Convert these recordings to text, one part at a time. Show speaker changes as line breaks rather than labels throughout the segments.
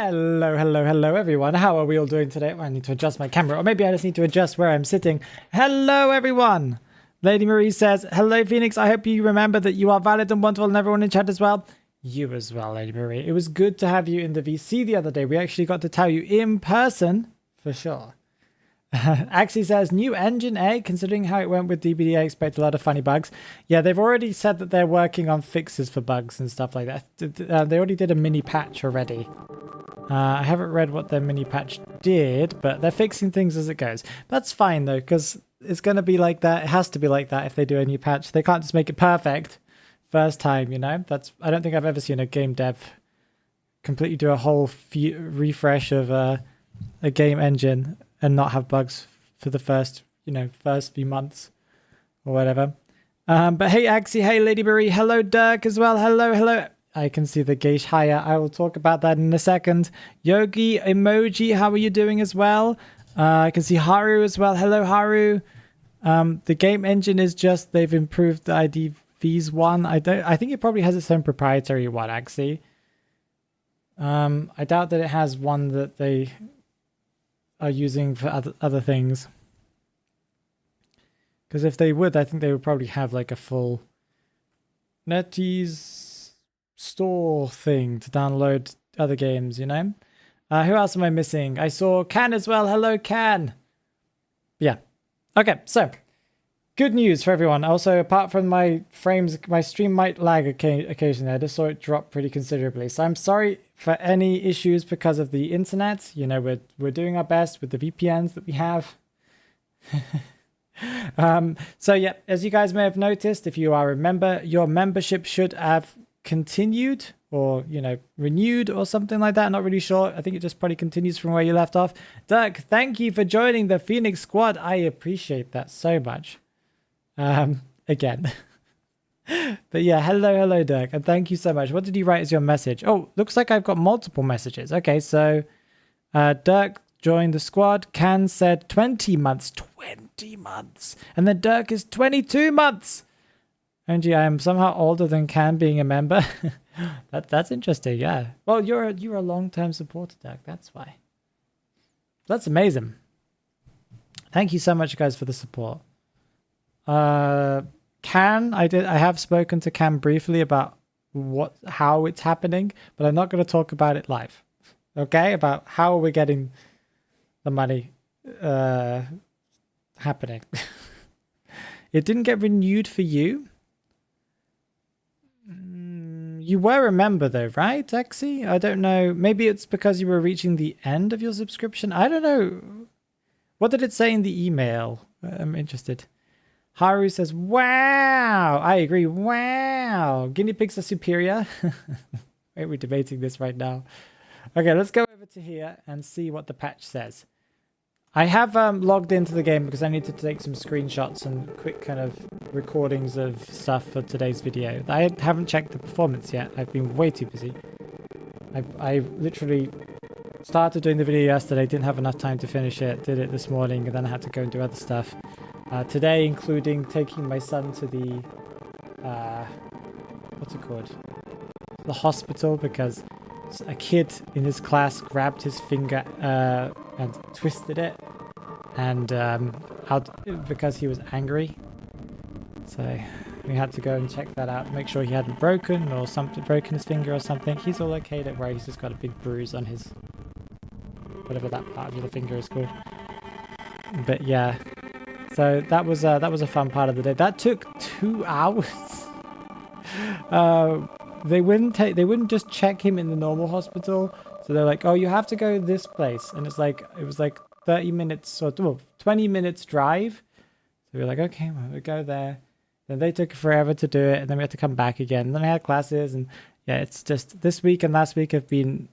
Hello everyone. How are we all doing today? I need to adjust my camera, or maybe I just need to adjust where I'm sitting. Hello everyone. Lady Marie says, hello Phoenix, I hope you remember that you are valid and wonderful and everyone in chat as well. You as well, Lady Marie. It was good to have you in the VC the other day. We actually got to tell you in person, for sure. Axie says, new engine, eh? Considering how it went with DBD, I expect a lot of funny bugs. Yeah, they've already said that they're working on fixes for bugs and stuff like that. They already did a mini patch already. I haven't read what their mini patch did, but they're fixing things as it goes. That's fine though, because it's going to be like that. It has to be like that if they do a new patch. They can't just make it perfect first time, you know? I don't think I've ever seen a game dev completely do a whole refresh of a game engine and not have bugs for the first few months or whatever. But hey, Axie, hey, Lady Marie, hello, Dirk as well. Hello. I can see the Geish higher. I will talk about that in a second. Yogi Emoji, how are you doing as well? I can see Haru as well. Hello, Haru. The game engine is just, they've improved the IDVs one. I think it probably has its own proprietary one, actually. I doubt that it has one that they are using for other things. Because if they would, I think they would probably have like a full NetEase store thing to download other games, you know? Who else am I missing? I saw Can as well. Hello, Can. Yeah. Okay, so good news for everyone. Also, apart from my frames, my stream might lag occasionally. I just saw it drop pretty considerably. So I'm sorry for any issues because of the internet. You know, we're doing our best with the VPNs that we have. So yeah, as you guys may have noticed, if you are a member, your membership should have continued or, you know, renewed or something like that. Not really sure. I think it just probably continues from where you left off. Dirk, thank you for joining the Phoenix squad. I appreciate that so much. Again. But yeah, hello Dirk, and thank you so much. What did you write as your message? Oh, looks like I've got multiple messages. Okay, so Dirk joined the squad. Can said 20 months. 20 months. And then Dirk is 22 months. And I am somehow older than Can being a member. That's interesting, yeah. Well, you're a long-term supporter, Dirk. That's why. That's amazing. Thank you so much, guys, for the support. I have spoken to Cam briefly about how it's happening, but I'm not going to talk about it live. Okay, about how we're getting the money happening. It didn't get renewed for you. You were a member though, right, Axie? I don't know. Maybe it's because you were reaching the end of your subscription. I don't know. What did it say in the email? I'm interested. Haru says, wow, I agree. Wow. Guinea pigs are superior. Wait, we're debating this right now. Okay, let's go over to here and see what the patch says. I have logged into the game because I need to take some screenshots and quick kind of recordings of stuff for today's video. I haven't checked the performance yet. I've been way too busy. I literally started doing the video yesterday, didn't have enough time to finish it, did it this morning, and then I had to go and do other stuff. Today, including taking my son to the, what's it called? The hospital, because a kid in his class grabbed his finger and twisted it, and because he was angry. So we had to go and check that out, make sure he hadn't broken his finger or something. He's all okay, don't worry. He's just got a big bruise on his, whatever that part of the finger is called. But yeah. So that was a fun part of the day. That took 2 hours. They wouldn't just check him in the normal hospital. So they're like, oh, you have to go this place, and it was like 30 minutes or 20 minutes drive. So we were like, okay, well, we go there. Then they took forever to do it, and then we had to come back again. And then I had classes, and yeah, it's just this week and last week have been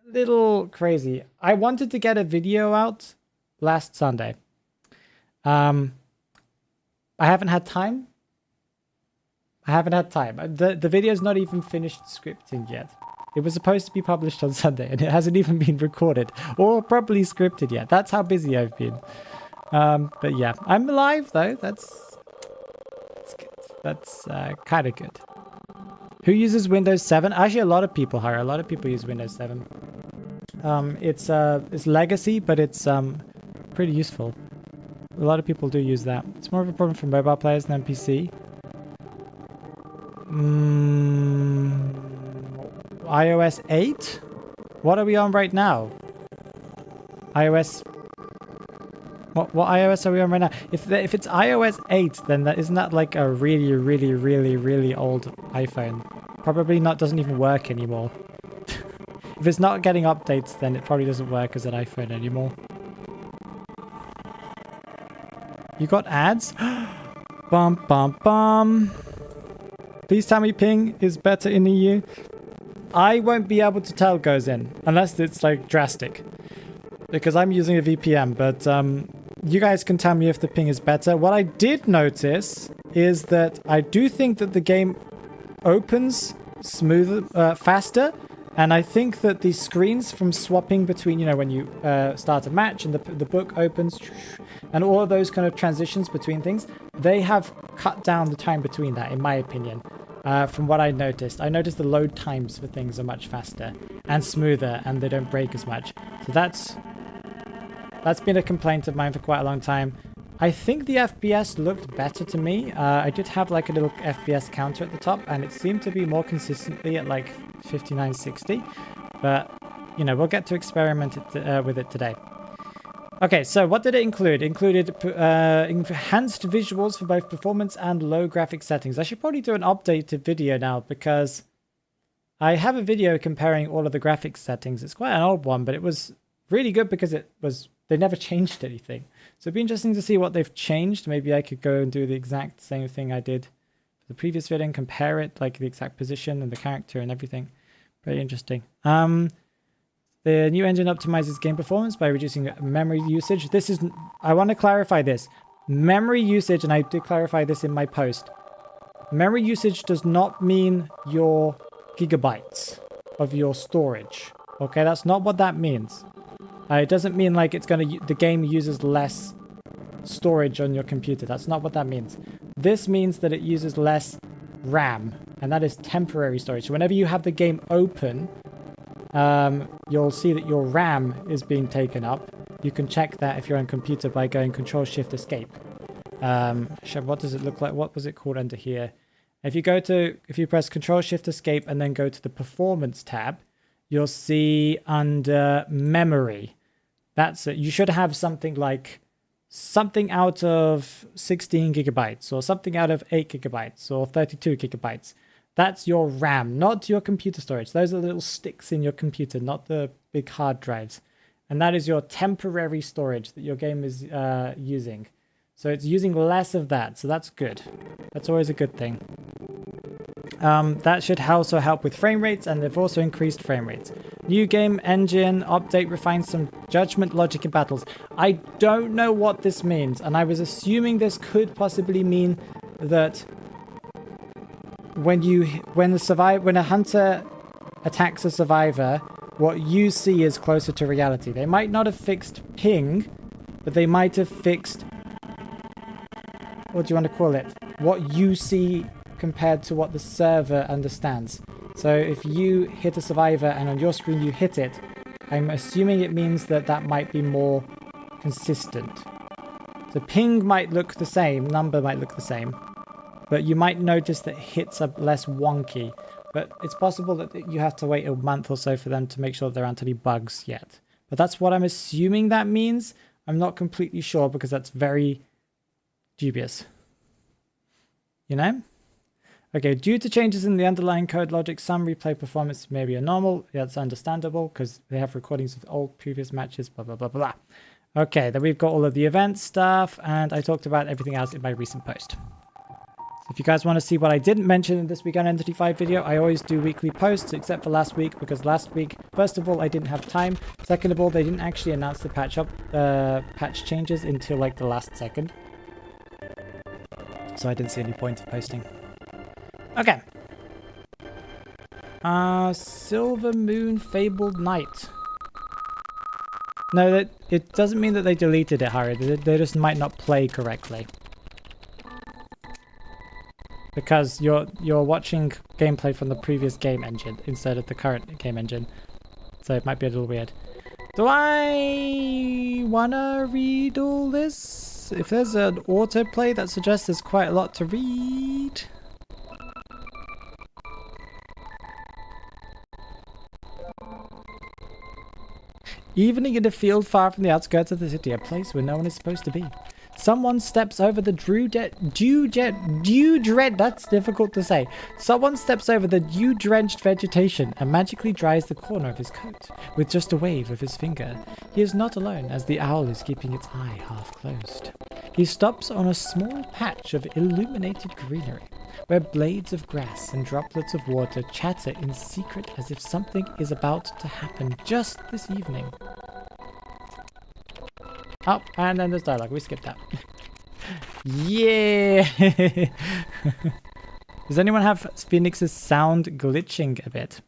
a little crazy. I wanted to get a video out last Sunday. I haven't had time. The video's not even finished scripting yet. It was supposed to be published on Sunday, and it hasn't even been recorded or properly scripted yet. That's how busy I've been. But yeah, I'm alive though. That's good. That's kind of good. Who uses Windows 7? Actually, a lot of people use Windows 7. It's legacy, but it's pretty useful. A lot of people do use that. It's more of a problem for mobile players than PC. iOS 8? What are we on right now? iOS... What iOS are we on right now? If it's iOS 8, then isn't that like a really, really, really, really old iPhone? Probably not, doesn't even work anymore. If it's not getting updates, then it probably doesn't work as an iPhone anymore. You got ads? Bum, bum, bum. Please tell me ping is better in the EU. I won't be able to tell goes in, unless it's like drastic. Because I'm using a VPN, but you guys can tell me if the ping is better. What I did notice is that I do think that the game opens smoother, faster. And I think that the screens from swapping between, you know, when you start a match and the book opens and all of those kind of transitions between things, they have cut down the time between that, in my opinion. From what I noticed the load times for things are much faster and smoother and they don't break as much. So that's been a complaint of mine for quite a long time. I think the FPS looked better to me. I did have like a little FPS counter at the top and it seemed to be more consistently at like 5960, but you know, we'll get to experiment with it today. Okay, so what did it include? It included enhanced visuals for both performance and low graphic settings. I should probably do an updated video now because I have a video comparing all of the graphics settings. It's quite an old one, but it was really good because they never changed anything. So it'd be interesting to see what they've changed. Maybe I could go and do the exact same thing I did for the previous video and compare it, like the exact position and the character and everything. Very interesting. The new engine optimizes game performance by reducing memory usage. I want to clarify this. Memory usage, and I did clarify this in my post. Memory usage does not mean your gigabytes of your storage. Okay, that's not what that means. It doesn't mean like the game uses less storage on your computer. That's not what that means. This means that it uses less RAM, and that is temporary storage. So whenever you have the game open, you'll see that your RAM is being taken up. You can check that if you're on computer by going Control-Shift-Escape. What does it look like? What was it called under here? If you press Control-Shift-Escape and then go to the Performance tab, you'll see under Memory. That's it. You should have something like something out of 16 gigabytes or something out of 8 gigabytes or 32 gigabytes. That's your RAM, not your computer storage. Those are little sticks in your computer, not the big hard drives. And that is your temporary storage that your game is using. So it's using less of that. So that's good. That's always a good thing. That should also help with frame rates, and they've also increased frame rates. New game engine update refines some judgment logic in battles. I don't know what this means, and I was assuming this could possibly mean that when a hunter attacks a survivor, what you see is closer to reality. They might not have fixed ping, but they might have fixed, what do you want to call it? What you see compared to what the server understands. So if you hit a survivor and on your screen you hit it, I'm assuming it means that might be more consistent. So ping might look the same, number might look the same, but you might notice that hits are less wonky. But it's possible that you have to wait a month or so for them to make sure there aren't any bugs yet. But that's what I'm assuming that means. I'm not completely sure because that's very dubious. You know? Okay, due to changes in the underlying code logic, some replay performance may be abnormal. Yeah, that's understandable because they have recordings of old previous matches, blah, blah, blah, blah. Okay, then we've got all of the event stuff, and I talked about everything else in my recent post. So if you guys want to see what I didn't mention in this week on Entity 5 video, I always do weekly posts, except for last week, because last week, first of all, I didn't have time. Second of all, they didn't actually announce the patch changes until like the last second. So I didn't see any point of posting. Okay. Silver Moon Fabled Night. No, it doesn't mean that they deleted it, Harry. They just might not play correctly. Because you're watching gameplay from the previous game engine instead of the current game engine. So it might be a little weird. Do I wanna read all this? If there's an autoplay that suggests there's quite a lot to read. Evening in a field far from the outskirts of the city, a place where no one is supposed to be. Someone steps over the that's difficult to say. Someone steps over the dew-drenched vegetation and magically dries the corner of his coat with just a wave of his finger. He is not alone, as the owl is keeping its eye half closed. He stops on a small patch of illuminated greenery, where blades of grass and droplets of water chatter in secret as if something is about to happen just this evening. Oh, and then there's dialogue. We skipped that. Yeah! Does anyone have Phoenix's sound glitching a bit?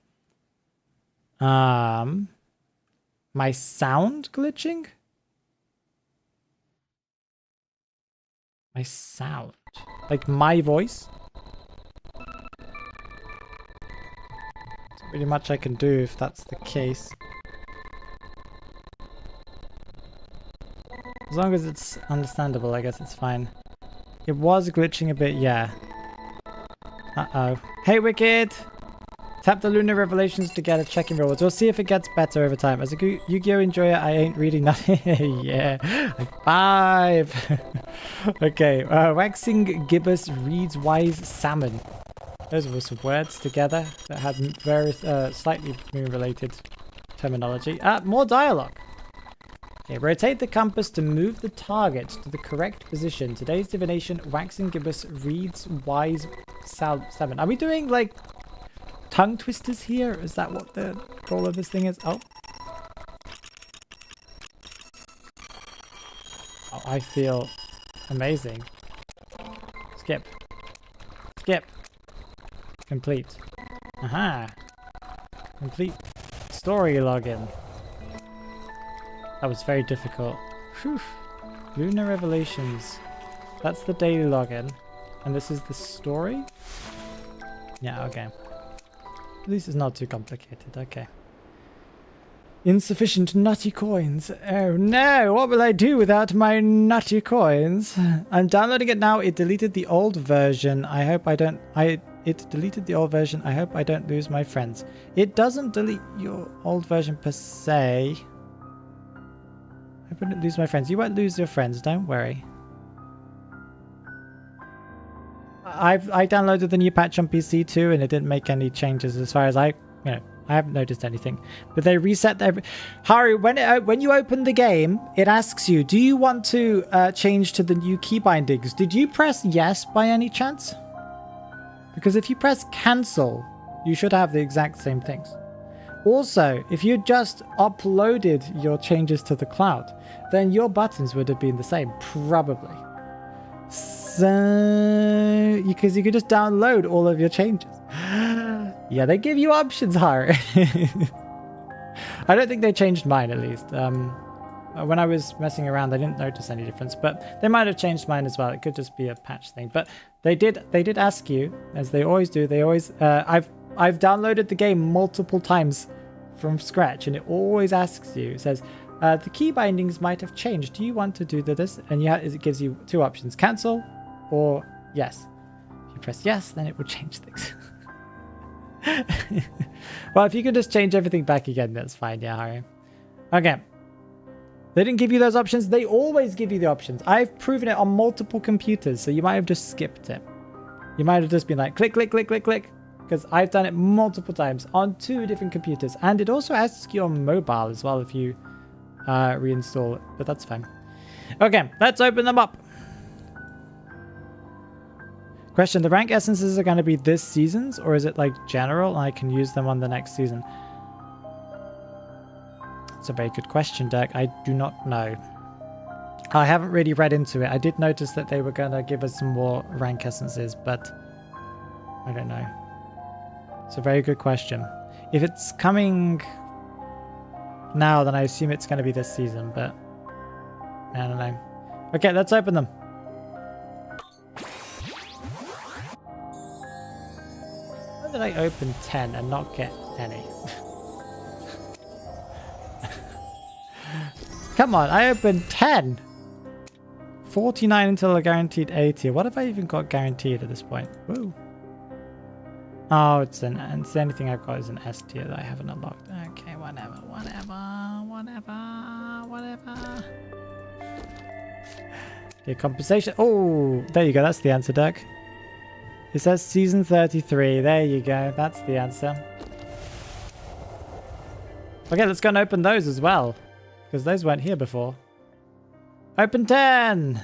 My sound glitching? My sound. Like my voice? There's not really much I can do if that's the case. As long as it's understandable, I guess it's fine. It was glitching a bit, yeah. Uh-oh. Hey, Wicked! Tap the Lunar Revelations to get a check-in rewards. We'll see if it gets better over time. As a Yu-Gi-Oh enjoyer, I ain't reading nothing. Yeah. Like 5. Okay. Waxing Gibbous reads Wise Salmon. Those were some words together that had very slightly moon-related terminology. More dialogue. Okay, rotate the compass to move the target to the correct position. Today's divination, Waxing Gibbous reads Wise Salmon. Are we doing, like, tongue twisters here? Is that what the goal of this thing is? Oh. Oh, I feel amazing. Skip. Skip. Complete. Aha. Complete story login. That was very difficult. Whew. Lunar Revelations. That's the daily login. And this is the story? Yeah, okay. At least it's not too complicated. Okay. Insufficient nutty coins. Oh no, what will I do without my nutty coins? I'm downloading it now. It deleted the old version. I hope I don't... It deleted the old version. I hope I don't lose my friends. It doesn't delete your old version per se. I wouldn't lose my friends. You won't lose your friends, don't worry. I downloaded the new patch on PC too, and it didn't make any changes as far as I haven't noticed anything. But they reset every... Haru, when you open the game, it asks you, do you want to change to the new key bindings? Did you press yes by any chance? Because if you press cancel, you should have the exact same things. Also, if you just uploaded your changes to the cloud, then your buttons would have been the same, probably. So, because you could just download all of your changes. Yeah, they give you options, Haru. I don't think they changed mine, at least. When I was messing around, I didn't notice any difference, but they might have changed mine as well. It could just be a patch thing. But they did ask you, as they always do. They always I've downloaded the game multiple times from scratch, and it always asks you. It says the key bindings might have changed. Do you want to do this? And it gives you two options: cancel or yes. If you press yes, then it will change things. Well, if you could just change everything back again, that's fine. Yeah, Harry. Okay. They didn't give you those options. They always give you the options. I've proven it on multiple computers, so you might have just skipped it. You might have just been like, click, click, click, click, click. Because I've done it multiple times on 2 different computers. And it also asks you on mobile as well if you reinstall it. But that's fine. Okay, let's open them up. Question, the rank essences are going to be this season's? Or is it like general and I can use them on the next season? It's a very good question, Dirk. I do not know. I haven't really read into it. I did notice that they were going to give us some more rank essences, but I don't know. It's a very good question. If it's coming now, then I assume it's going to be this season, but I don't know. Okay, let's open them. Why did I open 10 and not get any? Come on, I opened 10. 49 until a guaranteed A tier. What have I even got guaranteed at this point? Woo. Oh, it's the only thing I've got is an S tier that I haven't unlocked. Okay, whatever. Okay, compensation. Oh, there you go. That's the answer, Doug. It says season 33. There you go. That's the answer. Okay, let's go and open those as well, because those weren't here before. Open 10!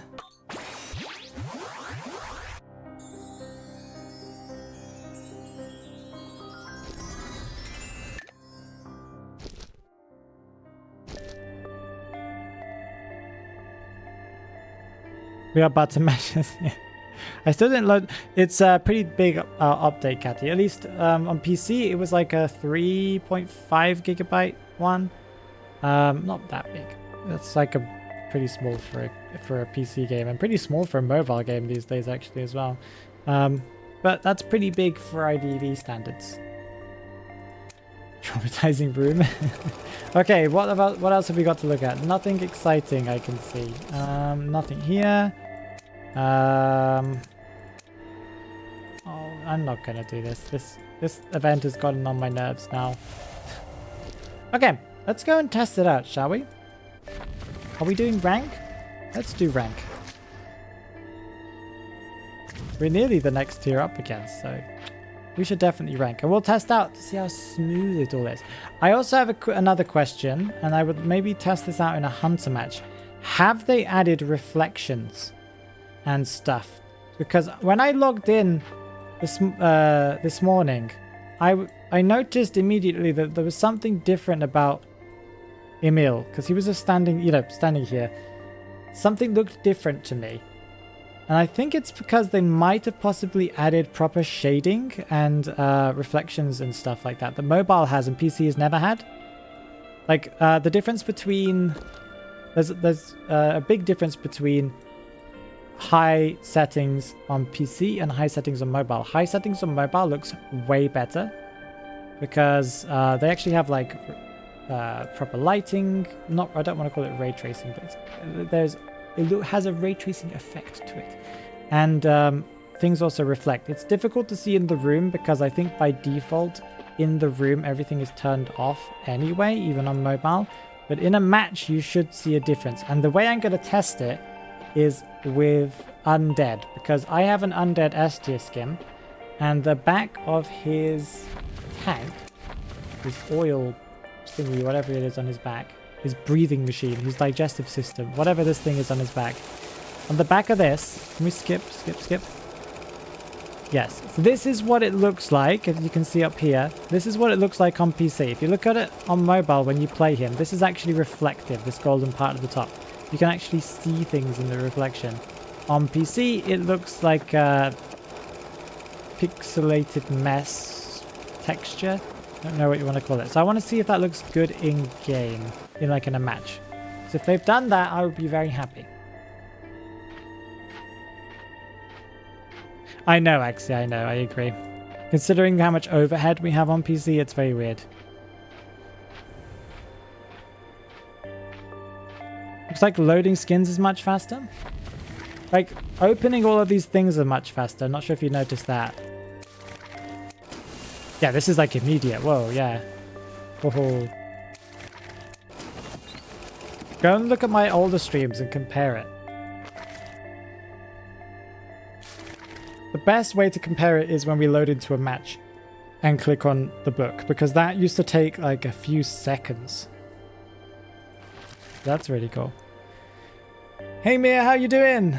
We are about to match this. Yeah. I still didn't load. It's a pretty big update, Catty. At least on PC, it was like a 3.5 gigabyte one. Not that big. That's like a pretty small for a PC game, and pretty small for a mobile game these days, actually, as well. But that's pretty big for IDV standards. Traumatizing room. Okay, what else have we got to look at? Nothing exciting I can see. Nothing here. Oh, I'm not gonna do this. This event has gotten on my nerves now. Okay, let's go and test it out, shall we? Are we doing rank? Let's do rank. We're nearly the next tier up again, so we should definitely rank. And we'll test out to see how smooth it all is. I also have another question, and I would maybe test this out in a hunter match. Have they added reflections and stuff? Because when I logged in this morning, I noticed immediately that there was something different about Emil, because he was just standing here. Something looked different to me. And I think it's because they might have possibly added proper shading and reflections and stuff like that mobile has and PC has never had. Like the difference between... There's a big difference between high settings on PC and high settings on mobile. High settings on mobile looks way better because they actually have like proper lighting. I don't want to call it ray tracing, but it has a ray tracing effect to it, and things also reflect. It's difficult to see in the room because I think by default in the room everything is turned off anyway, even on mobile. But in a match you should see a difference, and the way I'm going to test it is with Undead, because I have an Undead S tier skin, and the back of his tank, his oil thingy, whatever it is on his back, his breathing machine, his digestive system, whatever this thing is on his back. On the back of this, can we skip? Yes, so this is what it looks like, as you can see up here. This is what it looks like on PC. If you look at it on mobile when you play him, this is actually reflective, this golden part at the top. You can actually see things in the reflection. On PC, it looks like a pixelated mess texture. I don't know what you want to call it. So I want to see if that looks good in game, in a match. So if they've done that, I would be very happy. I know, actually, I know, I agree. Considering how much overhead we have on PC, it's very weird. Looks like loading skins is much faster. Like, opening all of these things are much faster. Not sure if you noticed that. Yeah, this is like immediate. Whoa, yeah. Whoa. Go and look at my older streams and compare it. The best way to compare it is when we load into a match and click on the book, because that used to take like a few seconds. That's really cool. Hey Mia, how you doing?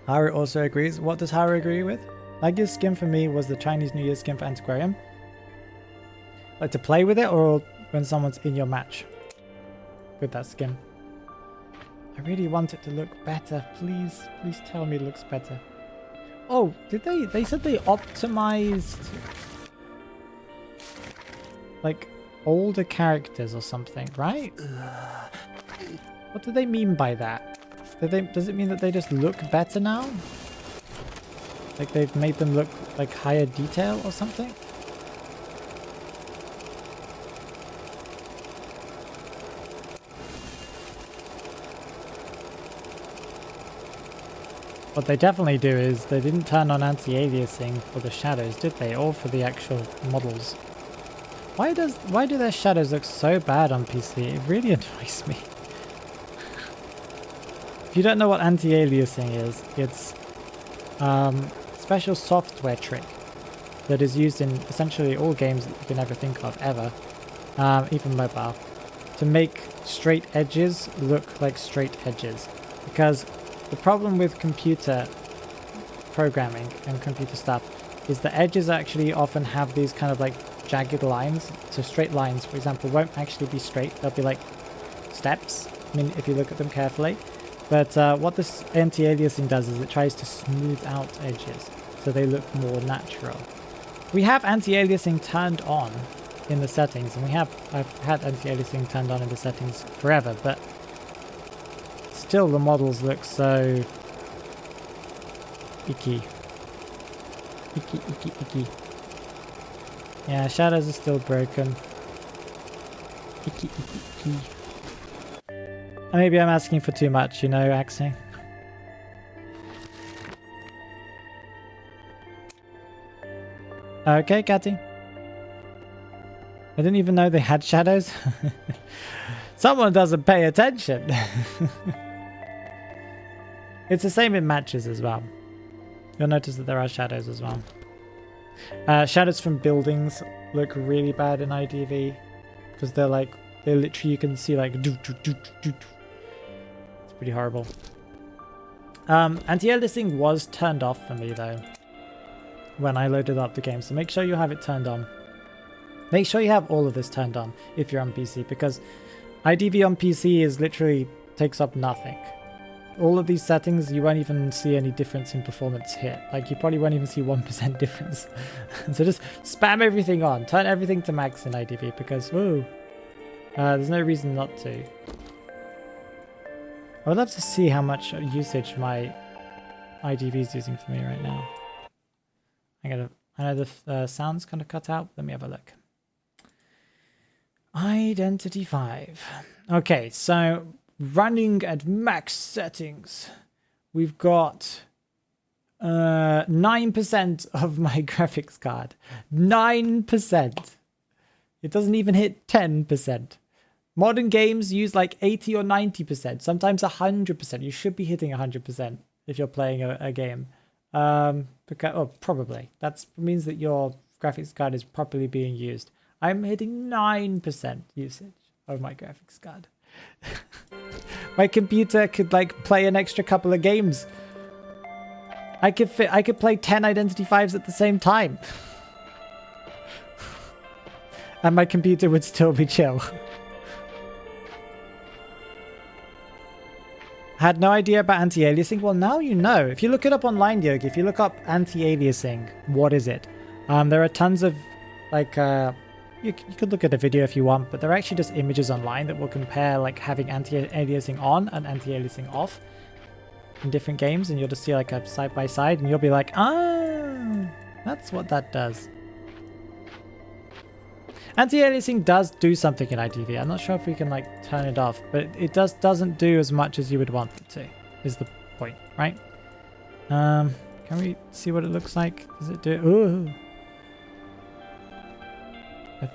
Haru also agrees. What does Haru agree with? Like skin for me was the Chinese New Year skin for Antiquarium. Like to play with it, or when someone's in your match with that skin? I really want it to look better. Please tell me it looks better. Oh, did they? They said they optimized like older characters or something, right? What do they mean by that? Does it mean that they just look better now? Like they've made them look like higher detail or something? What they definitely do is they didn't turn on anti-aliasing for the shadows, did they? Or for the actual models. Why do their shadows look so bad on PC? It really annoys me. If you don't know what anti-aliasing is, it's a special software trick that is used in essentially all games that you can ever think of, ever, even mobile, to make straight edges look like straight edges. Because the problem with computer programming and computer stuff is the edges actually often have these kind of like jagged lines. So straight lines, for example, won't actually be straight. They'll be like steps, I mean, if you look at them carefully. But what this anti-aliasing does is it tries to smooth out edges so they look more natural. We have anti-aliasing turned on in the settings, and I've had anti-aliasing turned on in the settings forever, but still the models look so icky. Icky. Yeah, shadows are still broken. Icky. Maybe I'm asking for too much, you know, Axie. Okay, Catty. I didn't even know they had shadows. Someone doesn't pay attention. It's the same in matches as well. You'll notice that there are shadows as well. Shadows from buildings look really bad in IDV because they're literally, you can see like it's pretty horrible. Anti-aliasing was turned off for me though when I loaded up the game, so make sure you have it turned on. Make sure you have all of this turned on if you're on PC, because IDV on PC is literally takes up nothing. All of these settings, you won't even see any difference in performance here. Like, you probably won't even see 1% difference. So just spam everything on. Turn everything to max in IDV because, woo, there's no reason not to. I would love to see how much usage my IDV is using for me right now. I know the sound's kind of cut out. Let me have a look. Identity 5. Okay, so running at max settings, we've got 9% of my graphics card. 9%. It doesn't even hit 10%. Modern games use like 80 or 90%, sometimes 100%. You should be hitting 100% if you're playing a game. Probably. That means that your graphics card is properly being used. I'm hitting 9% usage of my graphics card. My computer could like play an extra couple of games. I could play 10 Identity 5s at the same time. And my computer would still be chill. Had no idea about anti-aliasing. Well, now you know. If you look it up online, Yogi, if you look up anti-aliasing, what is it? There are tons of like you could look at a video if you want, but there are actually just images online that will compare like having anti-aliasing on and anti-aliasing off in different games, and you'll just see like a side by side, and you'll be like, ah, that's what that does. Anti-aliasing does do something in IDV. I'm not sure if we can like turn it off, but it doesn't do as much as you would want it to, is the point, right? Can we see what it looks like? Does it do? Ooh.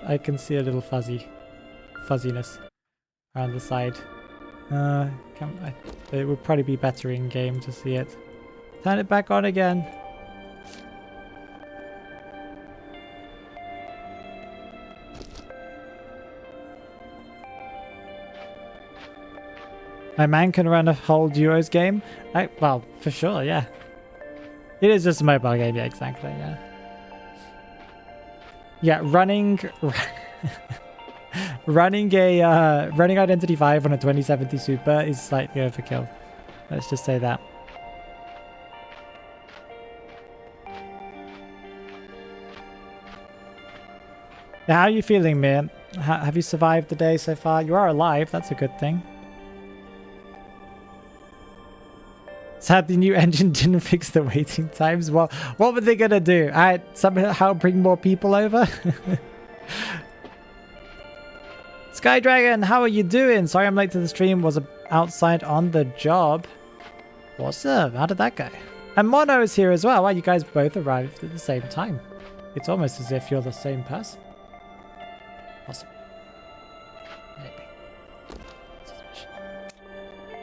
I can see a little fuzziness around the side. It would probably be better in game to see it. Turn it back on again. My man can run a whole duos game? Well, for sure, yeah. It is just a mobile game, yeah, exactly, yeah. Yeah, running Identity 5 on a 2070 Super is slightly overkill. Let's just say that. How are you feeling, man? Have you survived the day so far? You are alive, that's a good thing. Sad the new engine didn't fix the waiting times. Well, what were they gonna do? Somehow bring more people over? Sky Dragon, how are you doing? Sorry I'm late to the stream. Was outside on the job. Awesome. How did that go? And Mono is here as well. Wow, you guys both arrived at the same time. It's almost as if you're the same person. Possibly. Maybe.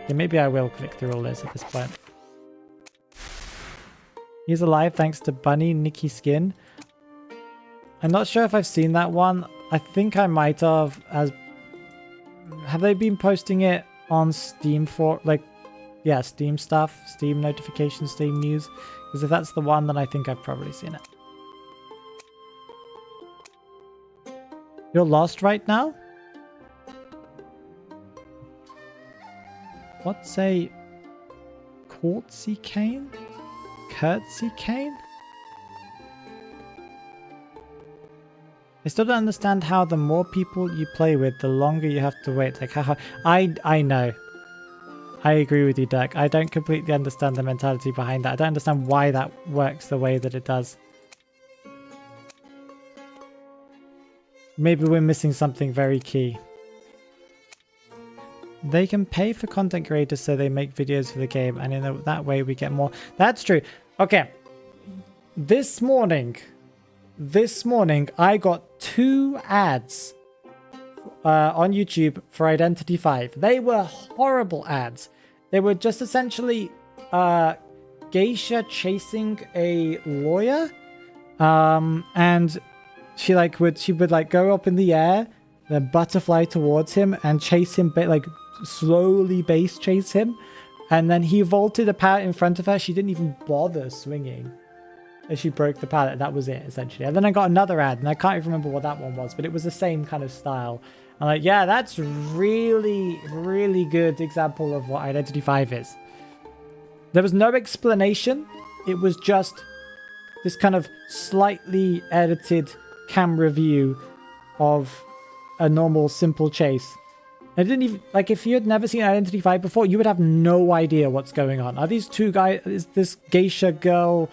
Yeah, maybe I will click through all this at this point. He's alive thanks to Bunny Nikki Skin. I'm not sure if I've seen that one. I think I might have. Have they been posting it on Steam for like, yeah, Steam stuff, Steam notifications, Steam news? Because if that's the one, then I think I've probably seen it. You're lost right now? What's a courtesy cane? Curtsy cane? I still don't understand how the more people you play with, the longer you have to wait. Like how I know. I agree with you, Dirk. I don't completely understand the mentality behind that. I don't understand why that works the way that it does. Maybe we're missing something very key. They can pay for content creators so they make videos for the game, and in that way we get more. That's true. Okay. This morning I got 2 ads on YouTube for Identity 5. They were horrible ads. They were just essentially geisha chasing a lawyer, and she would like go up in the air, then butterfly towards him and chase him, like slowly base chase him, and then he vaulted a pallet in front of her. She didn't even bother swinging. And she broke the pallet. That was it, essentially. And then I got another ad, and I can't even remember what that one was, but it was the same kind of style. I'm like, yeah, that's really, really good example of what Identity 5 is. There was no explanation. It was just this kind of slightly edited camera view of a normal, simple chase. I didn't even, like, if you had never seen Identity 5 before, you would have no idea what's going on. Are these two guys, is this geisha girl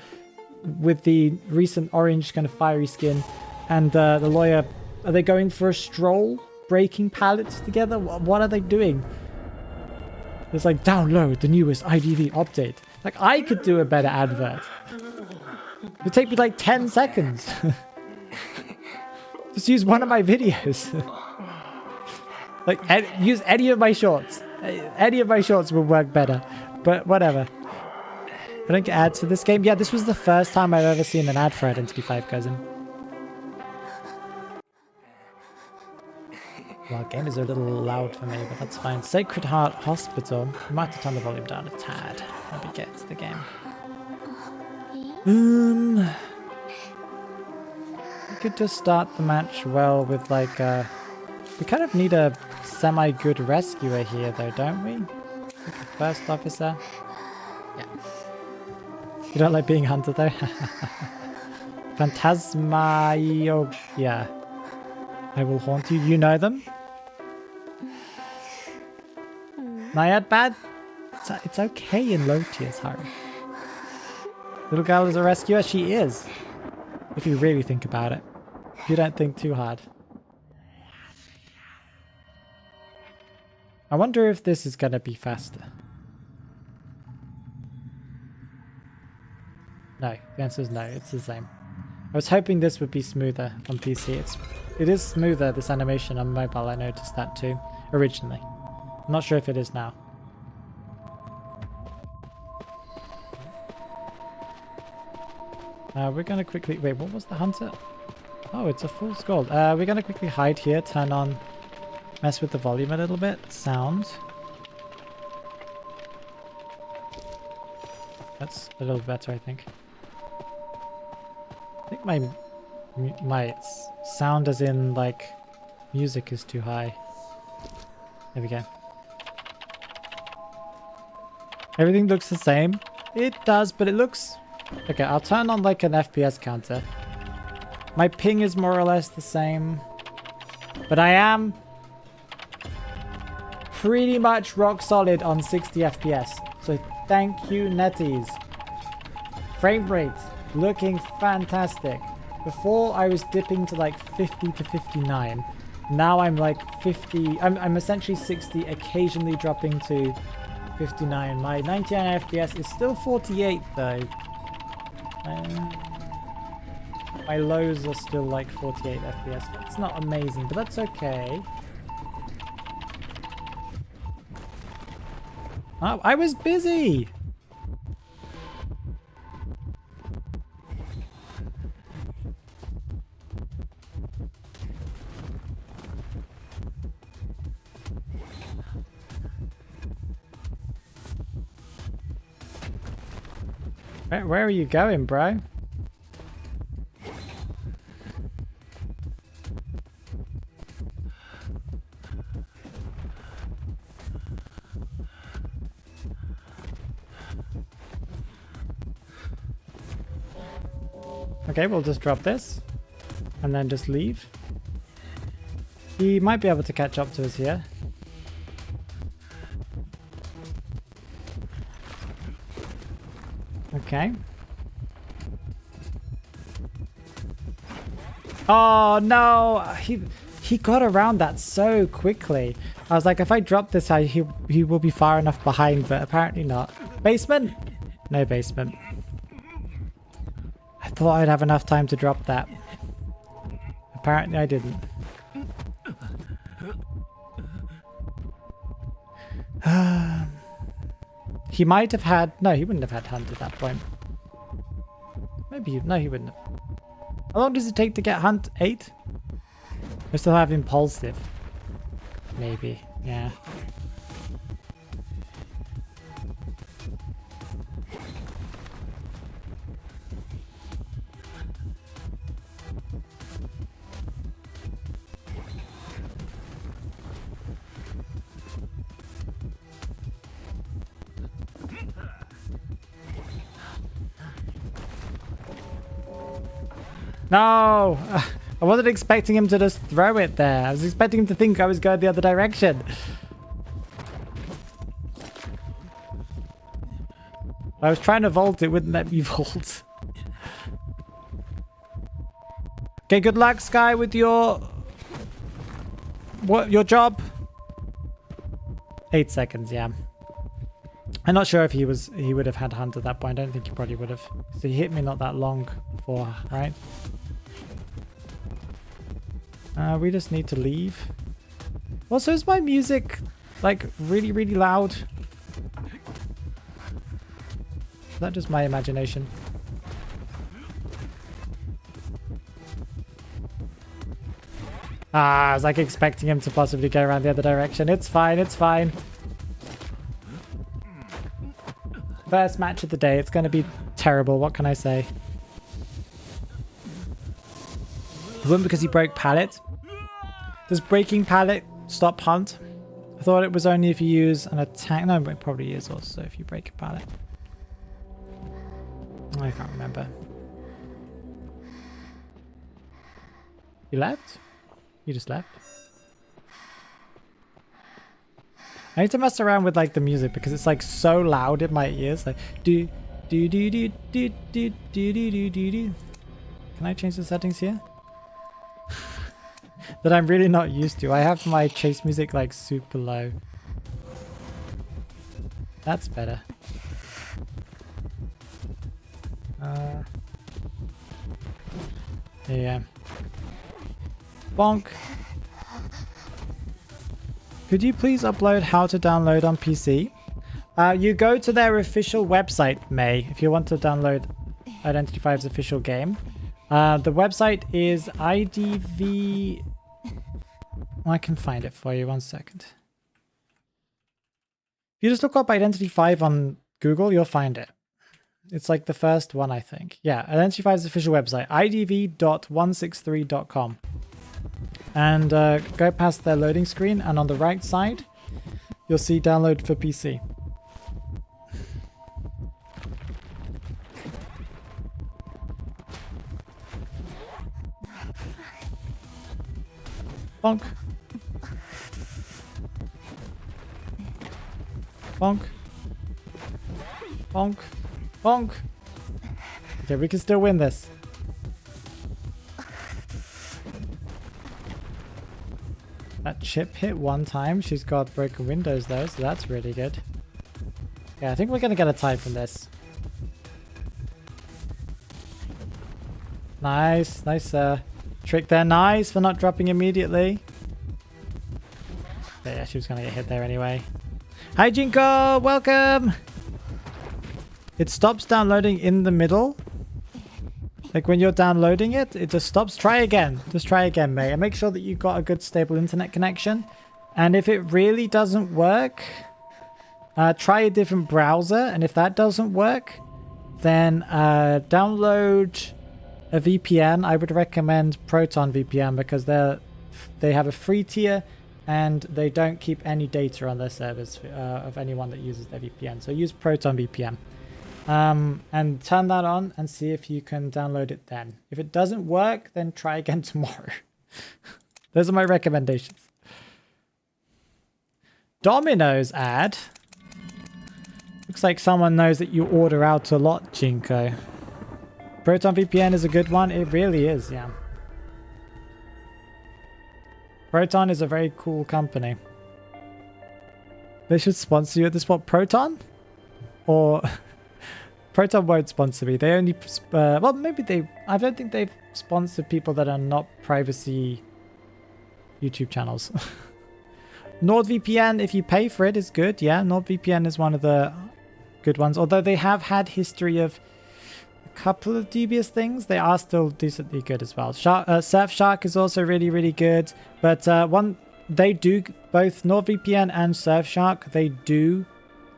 with the recent orange kind of fiery skin and the lawyer, are they going for a stroll, breaking pallets together? What are they doing? It's like, download the newest IDV update. Like, I could do a better advert. It would take me like 10 seconds. Just use one of my videos. Like, use any of my shorts. Any of my shorts will work better. But whatever. I don't get ads for this game. Yeah, this was the first time I've ever seen an ad for Identity 5, cousin. Well, game is a little loud for me, but that's fine. Sacred Heart Hospital. I might have to turn the volume down a tad when we get to the game. We could just start the match well with like we kind of need a semi-good rescuer here though, don't we? Like a first officer. Yeah. You don't like being hunted though? Phantasma... Yeah. I will haunt you. You know them? Naiad bad? It's okay in low tiers, Harry. Little girl is a rescuer? She is. If you really think about it. If you don't think too hard. I wonder if this is gonna be faster. No, the answer is no, it's the same. I was hoping this would be smoother on PC. It is smoother, this animation on mobile, I noticed that too, originally. I'm not sure if it is now. We're gonna quickly, wait, what was the hunter? Oh, it's a fool's gold. We're gonna quickly hide here, turn on, mess with the volume a little bit, sound. That's a little better, I think. I think my sound as in like music is too high. There we go. Everything looks the same. It does, but it looks... Okay, I'll turn on like an FPS counter. My ping is more or less the same. But I am pretty much rock solid on 60 FPS. So thank you, netties. Frame rate looking fantastic. Before I was dipping to like 50 to 59. Now I'm like 50. I'm essentially 60, occasionally dropping to 59. My 99 FPS is still 48 though. My lows are still like 48 FPS. It's not amazing, but that's okay. Oh, I was busy! Where are you going, bro? Okay, we'll just drop this and then just leave. He might be able to catch up to us here. Okay. Oh no, he got around that so quickly. I was like, if I drop this, he will be far enough behind, but apparently not. Basement? No basement. I thought I'd have enough time to drop that. Apparently I didn't. He might have had... No, he wouldn't have had hunt at that point. Maybe... No, he wouldn't have. How long does it take to get hunt? 8? We still have impulsive. Maybe. Yeah. No! I wasn't expecting him to just throw it there. I was expecting him to think I was going the other direction. I was trying to vault, it wouldn't let me vault. Okay, good luck, Sky, with your... What, your job? 8 seconds, yeah. I'm not sure if he would have had hunt at that point. I don't think he probably would have. So he hit me not that long before, right? We just need to leave. Also, is my music like really, really loud? Is that just my imagination? I was like expecting him to possibly go around the other direction. It's fine, it's fine. First match of the day. It's going to be terrible. What can I say? It wasn't because he broke pallet. Does breaking pallet stop hunt? I thought it was only if you use an attack. No, it probably is also if you break a pallet. I can't remember. You left? You just left? I need to mess around with like the music because it's like so loud in my ears. Like do do do do do do do do do do. Can I change the settings here? That I'm really not used to. I have my chase music like super low. That's better. Yeah. Bonk. Could you please upload how to download on PC? You go to their official website, May, if you want to download Identity V's official game. The website is IDV... I can find it for you, 1 second. If you just look up Identity 5 on Google, you'll find it. It's like the first one, I think. Yeah, Identity 5's official website, idv.163.com. And go past their loading screen, and on the right side, you'll see download for PC. Bonk. Bonk. Bonk. Bonk. Okay, we can still win this. That chip hit one time. She's got broken windows though, so that's really good. Yeah, I think we're going to get a tie from this. Nice. Nice trick there. Nice for not dropping immediately. But yeah, she was going to get hit there anyway. Hi, Jinko. Welcome. It stops downloading in the middle. Like when you're downloading it, it just stops. Try again. Just try again, mate. And make sure that you've got a good stable internet connection. And if it really doesn't work, try a different browser. And if that doesn't work, then download a VPN. I would recommend Proton VPN because they have a free tier and they don't keep any data on their servers of anyone that uses their VPN. So use Proton VPN. And turn that on and see if you can download it then. If it doesn't work, then try again tomorrow. Those are my recommendations. Domino's ad. Looks like someone knows that you order out a lot, Jinko. Proton VPN is a good one. It really is, yeah. Proton is a very cool company. They should sponsor you at this point. Proton? Or... Proton won't sponsor me. They only... well, maybe they... I don't think they've sponsored people that are not privacy YouTube channels. NordVPN, if you pay for it, is good. Yeah, NordVPN is one of the good ones. Although they have had history of a couple of dubious things, they are still decently good as well. Surfshark is also really, really good. But they do... Both NordVPN and Surfshark, they do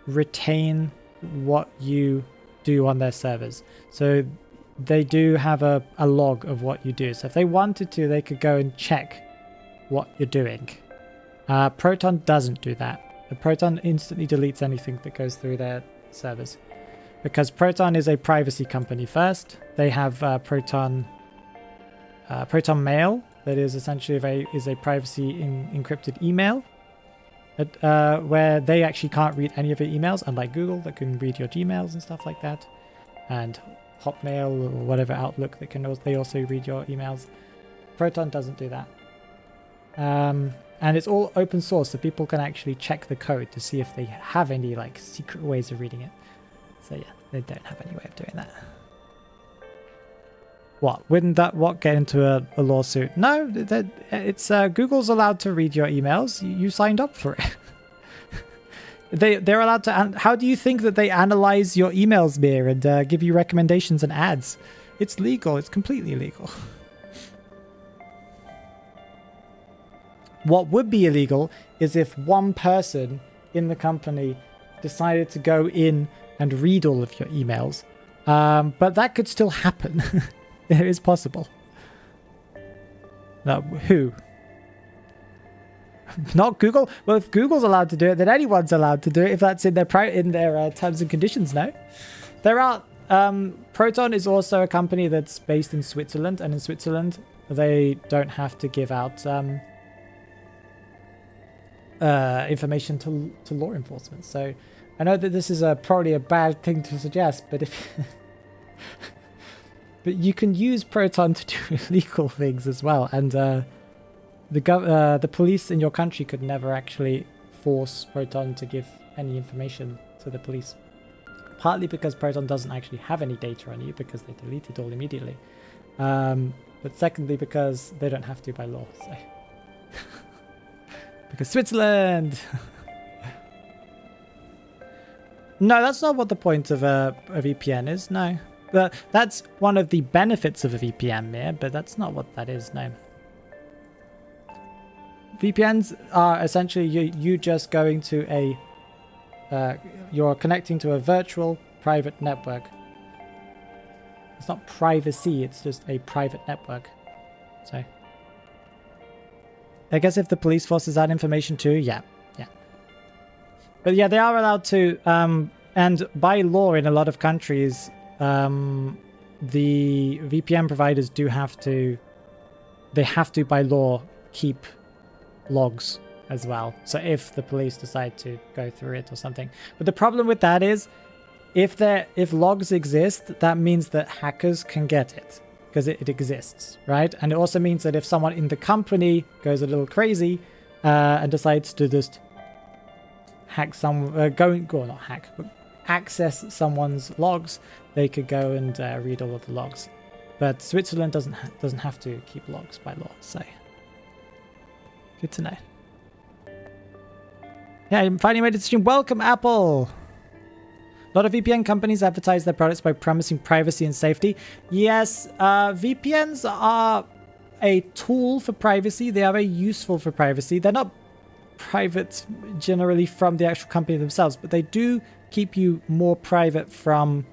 retain what you... do on their servers. So they do have a log of what you do. So if they wanted to, they could go and check what you're doing. Proton doesn't do that. The Proton instantly deletes anything that goes through their servers. Because Proton is a privacy company first. They have Proton Mail, that is essentially a privacy encrypted email. Where they actually can't read any of your emails, unlike Google that can read your Gmails and stuff like that, and Hotmail or whatever Outlook that they also read your emails. Proton doesn't do that, and it's all open source, so people can actually check the code to see if they have any like secret ways of reading it. So yeah, they don't have any way of doing that. What? Wouldn't that get into a lawsuit? No, it's Google's allowed to read your emails. You signed up for it. They're allowed to. How do you think that they analyze your emails, Mir, and give you recommendations and ads? It's legal. It's completely legal. What would be illegal is if one person in the company decided to go in and read all of your emails. But that could still happen. It is possible. No, who? Not Google? Well, if Google's allowed to do it, then anyone's allowed to do it if that's in their terms and conditions, no? There are... Proton is also a company that's based in Switzerland, and in Switzerland, they don't have to give out information to law enforcement. So I know that this is probably a bad thing to suggest, but if... But you can use Proton to do illegal things as well, and the police in your country could never actually force Proton to give any information to the police. Partly because Proton doesn't actually have any data on you because they delete it all immediately. But secondly because they don't have to by law. So. Because Switzerland! No, that's not what the point of a VPN is, no. But that's one of the benefits of a VPN, yeah, but that's not what that is, no. VPNs are essentially you just going to a... you're connecting to a virtual private network. It's not privacy, it's just a private network. So... I guess if the police forces that information too, yeah. But yeah, they are allowed to... and by law in a lot of countries... the VPN providers do have to, they have to by law keep logs as well. So if the police decide to go through it or something. But the problem with that is if logs exist, that means that hackers can get it because it exists, right? And it also means that if someone in the company goes a little crazy and decides to just hack not hack, but access someone's logs, they could go and read all of the logs. But Switzerland doesn't have to keep logs by law, so good to know. Yeah, I finally made it to stream. Welcome, Apple! A lot of VPN companies advertise their products by promising privacy and safety. Yes, VPNs are a tool for privacy. They are very useful for privacy. They're not private generally from the actual company themselves, but they do keep you more private from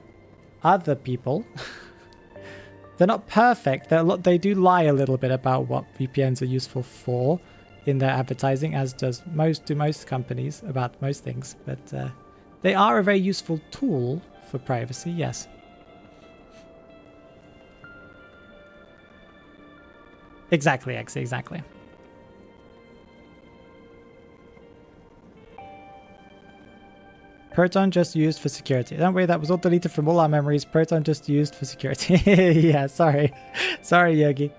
other people. They're not perfect. They do lie a little bit about what VPNs are useful for in their advertising, as does most companies about most things. But they are a very useful tool for privacy, yes. Exactly, exactly. Proton just used for security. Don't worry, that was all deleted from all our memories. Proton just used for security. Yeah, sorry. Sorry, Yogi.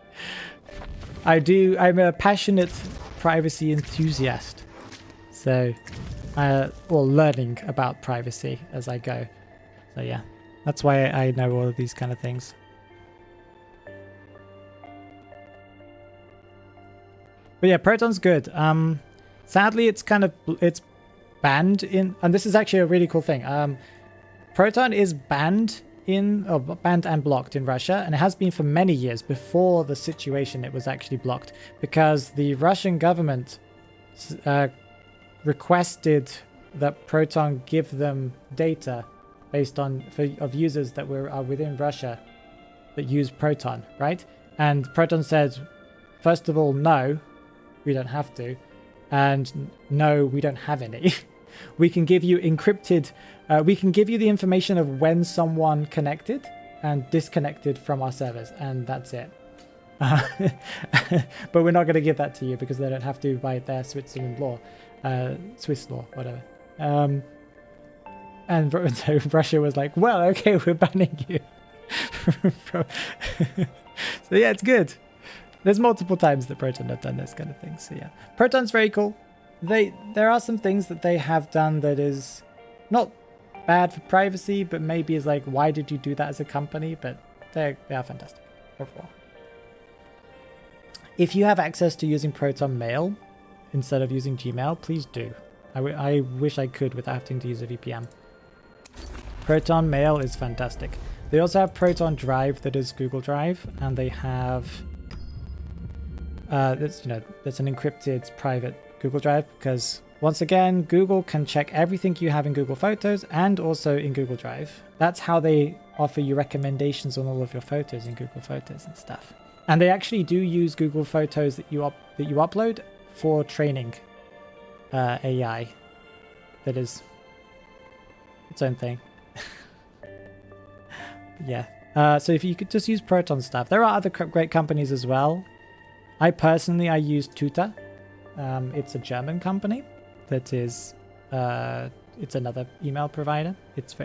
I'm a passionate privacy enthusiast. So, learning about privacy as I go. So yeah, that's why I know all of these kind of things. But yeah, Proton's good. Sadly, it's banned in, and this is actually a really cool thing. Proton is banned banned and blocked in Russia, and it has been for many years. Before the situation, it was actually blocked because the Russian government requested that Proton give them data based on of users that are within Russia that use Proton, right? And Proton said, first of all, no, we don't have to, and no, we don't have any. We can give you encrypted, we can give you the information of when someone connected and disconnected from our servers, and that's it. But we're not going to give that to you because they don't have to by their Switzerland law, Swiss law, whatever. And so Russia was like, well, okay, we're banning you. So yeah, it's good. There's multiple times that Proton have done this kind of thing. So yeah, Proton's very cool. There are some things that they have done that is not bad for privacy, but maybe is like, why did you do that as a company? But they are fantastic overall. If you have access to using Proton Mail instead of using Gmail, please do. I wish I could without having to use a VPN. Proton Mail is fantastic. They also have Proton Drive that is Google Drive, and they have that's an encrypted private Google Drive, because once again, Google can check everything you have in Google Photos and also in Google Drive. That's how they offer you recommendations on all of your photos in Google Photos and stuff. And they actually do use Google Photos that you upload for training AI. That is its own thing. Yeah. So if you could just use Proton stuff. There are other great companies as well. I use Tutor. It's a German company that is it's another email provider. It's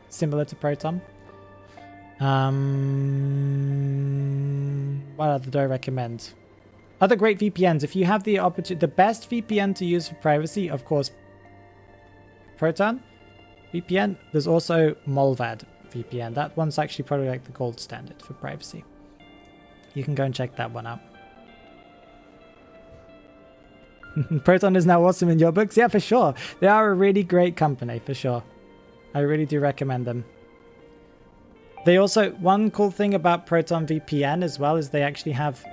similar to Proton. What other do I recommend? Other great VPNs. If you have the opportunity, the best VPN to use for privacy, of course, Proton VPN. There's also Molvad VPN. That one's actually probably like the gold standard for privacy. You can go and check that one out. Proton is now awesome in your books. Yeah, for sure. They are a really great company, for sure. I really do recommend them. They also, one cool thing about Proton VPN as well is they actually have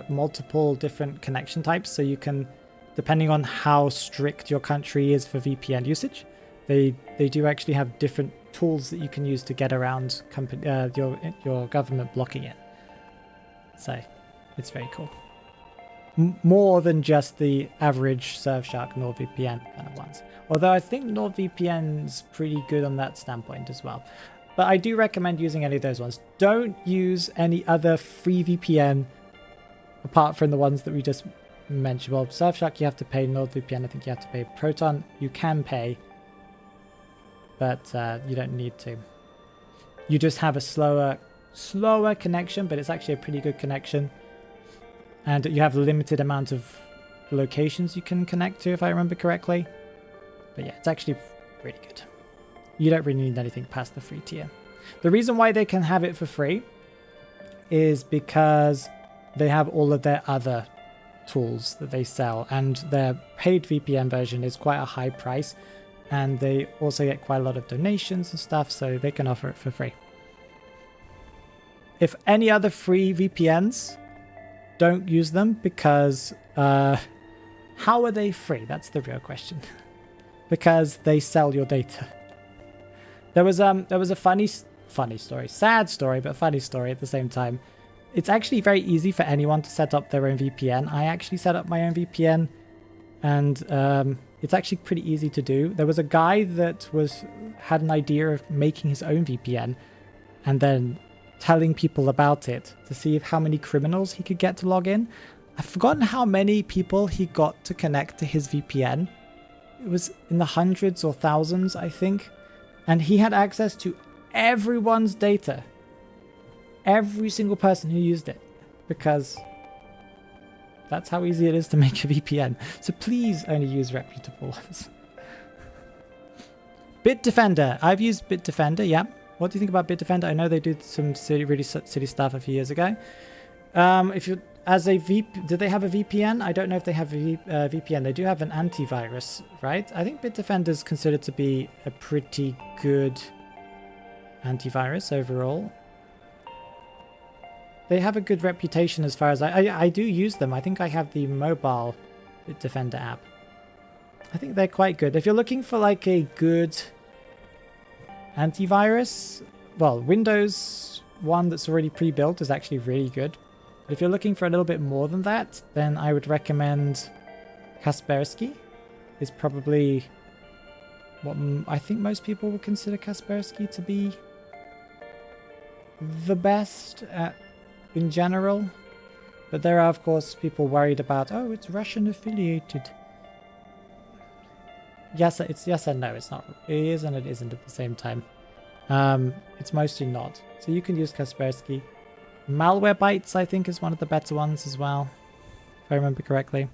multiple different connection types. So you can, depending on how strict your country is for VPN usage, they do actually have different tools that you can use to get around your government blocking it. So it's very cool. More than just the average Surfshark NordVPN kind of ones. Although I think NordVPN's pretty good on that standpoint as well. But I do recommend using any of those ones. Don't use any other free VPN apart from the ones that we just mentioned. Well, Surfshark you have to pay, NordVPN I think you have to pay. Proton you can pay, but you don't need to. You just have a slower connection, but it's actually a pretty good connection. And you have a limited amount of locations you can connect to, if I remember correctly. But yeah, it's actually pretty good. you don't really need anything past the free tier. The reason why they can have it for free is because they have all of their other tools that they sell, and their paid VPN version is quite a high price, and they also get quite a lot of donations and stuff, so they can offer it for free. If any other free VPNs, don't use them, because how are they free? That's the real question. Because they sell your data. There was a funny story, sad story, but funny story at the same time. It's actually very easy for anyone to set up their own VPN. I actually set up my own VPN, and it's actually pretty easy to do. There was a guy that had an idea of making his own VPN and then telling people about it to see how many criminals he could get to log in. I've forgotten how many people he got to connect to his VPN. It was in the hundreds or thousands, I think. And he had access to everyone's data. Every single person who used it. Because that's how easy it is to make a VPN. So please only use reputable ones. Bitdefender. I've used Bitdefender, yeah. What do you think about Bitdefender? I know they did some really silly stuff a few years ago. Did they have a VPN? I don't know if they have a VPN. They do have an antivirus, right? I think Bitdefender is considered to be a pretty good antivirus overall. They have a good reputation as far as I do use them. I think I have the mobile Bitdefender app. I think they're quite good. If you're looking for like a good antivirus, well, Windows one that's already pre-built is actually really good. But if you're looking for a little bit more than that, then I would recommend Kaspersky. Is probably what I think most people would consider Kaspersky to be the best in general. But there are, of course, people worried about, oh, it's Russian affiliated. Yes, it's yes and no. It's not. It is and it isn't at the same time. It's mostly not. So you can use Kaspersky. Malwarebytes, I think, is one of the better ones as well, if I remember correctly.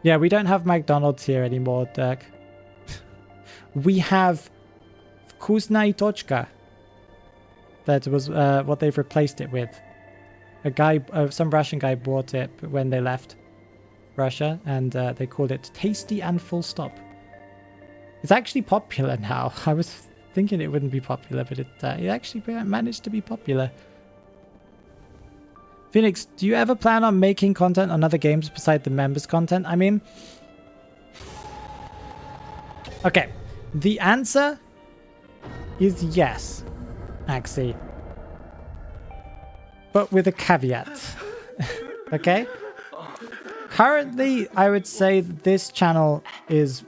Yeah, we don't have McDonald's here anymore, Dirk. We have Vkusnaya Tochka. That was what they've replaced it with. A guy, some Russian guy bought it when they left Russia, and they called it Tasty and Full Stop. It's actually popular now. I was thinking it wouldn't be popular, but it actually managed to be popular. Phoenix, do you ever plan on making content on other games besides the members content? I mean, okay, the answer is yes, Axie, but with a caveat. Okay, currently I would say that this channel is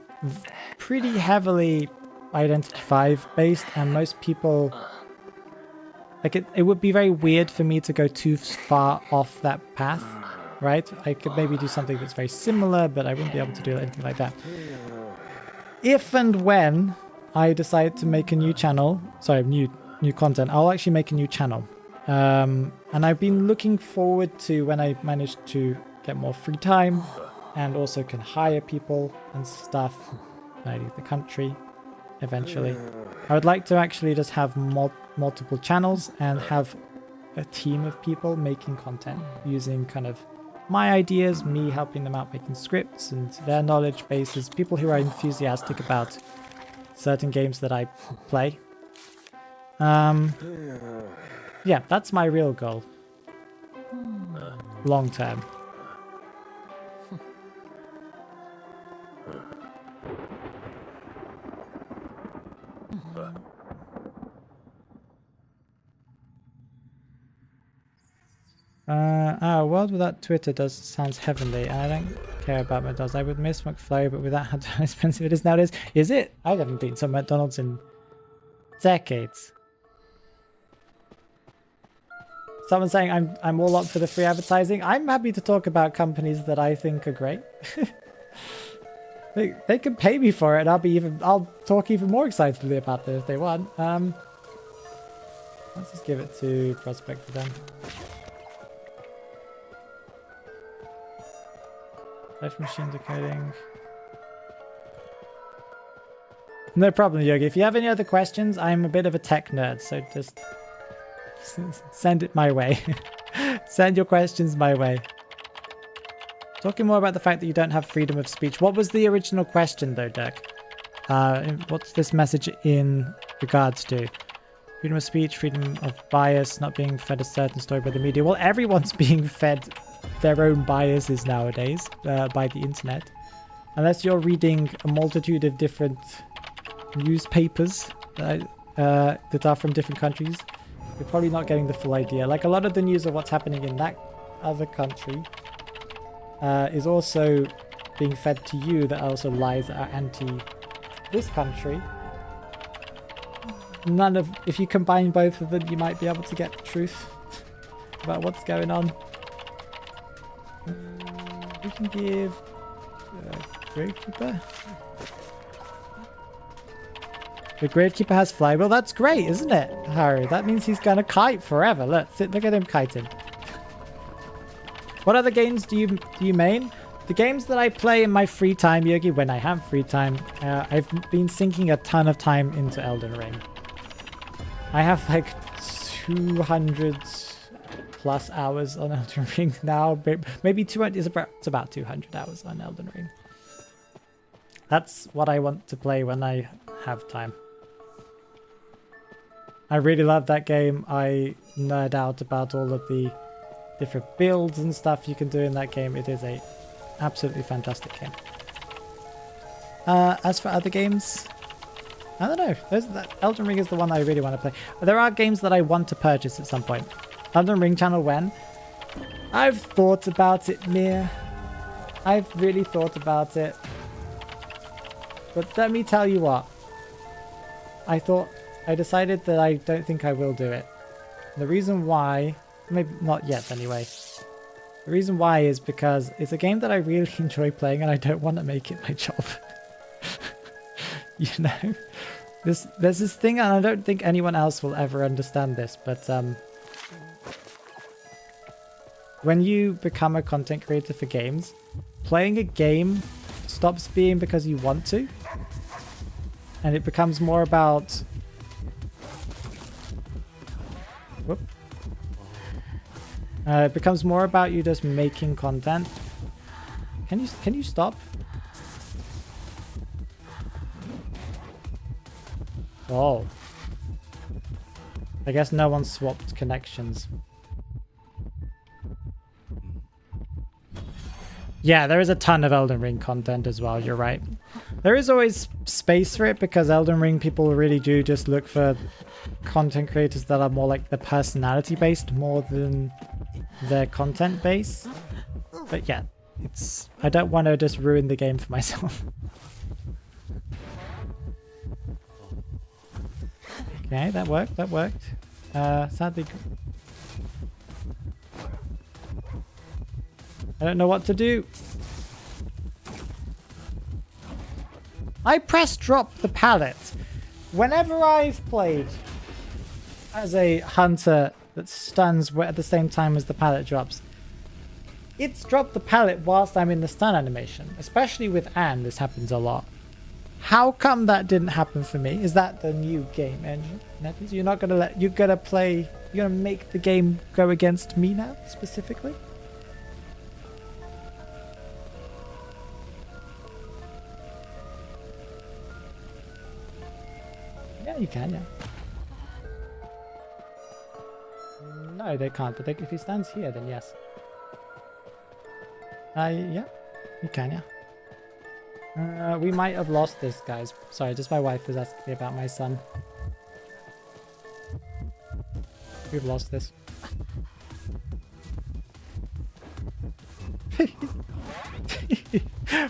pretty heavily Identity 5 based, and most people, like, it would be very weird for me to go too far off that path, right? I could maybe do something that's very similar, but I wouldn't be able to do anything like that. If and when I decide to make a new channel, sorry, new content, I'll actually make a new channel. And I've been looking forward to when I manage to get more free time and also can hire people and stuff when I leave the country eventually. I would like to actually just have multiple channels and have a team of people making content using kind of my ideas, me helping them out making scripts, and their knowledge bases, people who are enthusiastic about certain games that I play. Yeah, that's my real goal. Long term. A world without Twitter sounds heavenly, and I don't care about McDonald's. I would miss McFlurry, but without how expensive it is nowadays. Is it? I haven't been to McDonald's in decades. Someone saying I'm all up for the free advertising. I'm happy to talk about companies that I think are great. They can pay me for it, and I'll talk even more excitedly about it if they want. Let's just give it to Prospector then. Life machine decoding. No problem, Yogi. If you have any other questions, I'm a bit of a tech nerd, so just send it my way. Send your questions my way. Talking more about the fact that you don't have freedom of speech. What was the original question, though, Dirk? What's this message in regards to? Freedom of speech, freedom of bias, not being fed a certain story by the media. Well, everyone's being fed their own biases nowadays by the internet. Unless you're reading a multitude of different newspapers that are from different countries, you're probably not getting the full idea. Like a lot of the news of what's happening in that other country is also being fed to you that are also lies that are anti this country. If you combine both of them, you might be able to get the truth about what's going on. We can give Gravekeeper. The Gravekeeper has flywheel. That's great, isn't it, Harry? That means he's gonna kite forever. Look at him kiting. What other games do you main? The games that I play in my free time, Yogi, when I have free time, I've been sinking a ton of time into Elden Ring. I have like 200 plus hours on Elden Ring now. Maybe 200. It's about 200 hours on Elden Ring. That's what I want to play when I have time. I really love that game. I nerd out about all of the different builds and stuff you can do in that game. It is a absolutely fantastic game. As for other games, I don't know. Elden Ring is the one I really want to play. There are games that I want to purchase at some point. Elden Ring channel when? I've thought about it, Mia. I've really thought about it. But let me tell you what. I decided that I don't think I will do it. The reason why, maybe not yet anyway. The reason why is because it's a game that I really enjoy playing and I don't want to make it my job. You know? There's this thing, and I don't think anyone else will ever understand this, but when you become a content creator for games, playing a game stops being because you want to, and it becomes more about it becomes more about you just making content. Can you stop? Oh. I guess no one swapped connections. Yeah, there is a ton of Elden Ring content as well, you're right. There is always space for it because Elden Ring people really do just look for content creators that are more like the personality based more than their content base. But yeah, I don't want to just ruin the game for myself. Okay, that worked. Sadly, I don't know what to do. I press drop the pallet. Whenever I've played as a hunter that stuns at the same time as the pallet drops, it's dropped the pallet whilst I'm in the stun animation. Especially with Anne, this happens a lot. How come that didn't happen for me? Is that the new game engine? You're not gonna you're gonna make the game go against me now, specifically? Yeah, you can, yeah. No, they can't, but if he stands here, then yes. Yeah, you can, yeah. We might have lost this, guys. Sorry, just my wife was asking me about my son. We've lost this.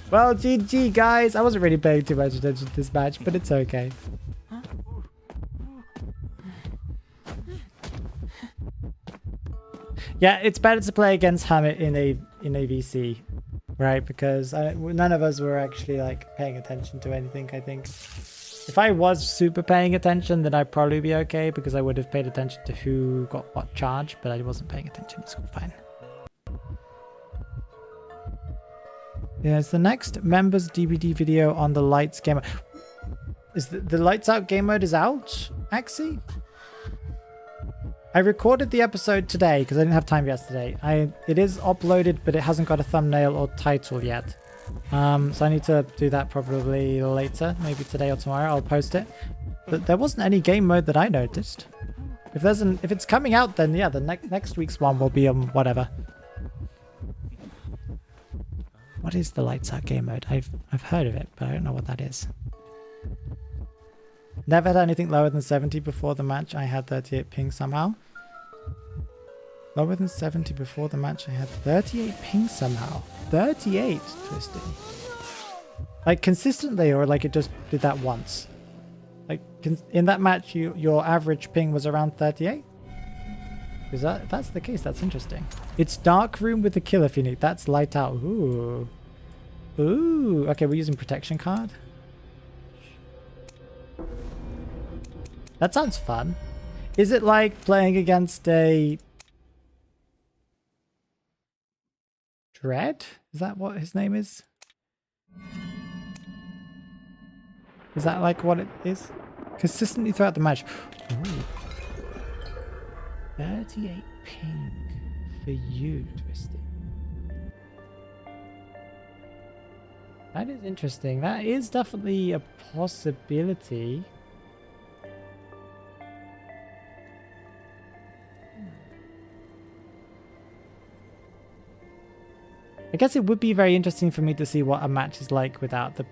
Well, GG, guys. I wasn't really paying too much attention to this match, but it's okay. Yeah, it's better to play against Hammett in a VC. Right, because none of us were actually like paying attention to anything, I think. If I was super paying attention, then I'd probably be okay because I would have paid attention to who got what charge, but I wasn't paying attention. It's fine. Yeah, it's the next members DVD video on the lights game. Is the lights out game mode is out, Axie? I recorded the episode today because I didn't have time yesterday. It is uploaded, but it hasn't got a thumbnail or title yet. So I need to do that probably later, maybe today or tomorrow. I'll post it. But there wasn't any game mode that I noticed. If it's coming out, then yeah, the next week's one will be whatever. What is the lights out game mode? I've heard of it, but I don't know what that is. Never had anything lower than 70 before the match. I had 38 ping somehow. Lower than 70 before the match. I had 38 ping somehow. 38, Twisty. Like consistently, or like it just did that once? Like in that match, your average ping was around 38? Is if that's the case, that's interesting. It's dark room with the killer Phoenix. That's light out. Ooh. Ooh. Okay, we're using protection card. That sounds fun. Is it like playing against a Dread? Is that what his name is? Is that like what it is? Consistently throughout the match. Ooh. 38 ping for you, Twisty. That is interesting. That is definitely a possibility. I guess it would be very interesting for me to see what a match is like without the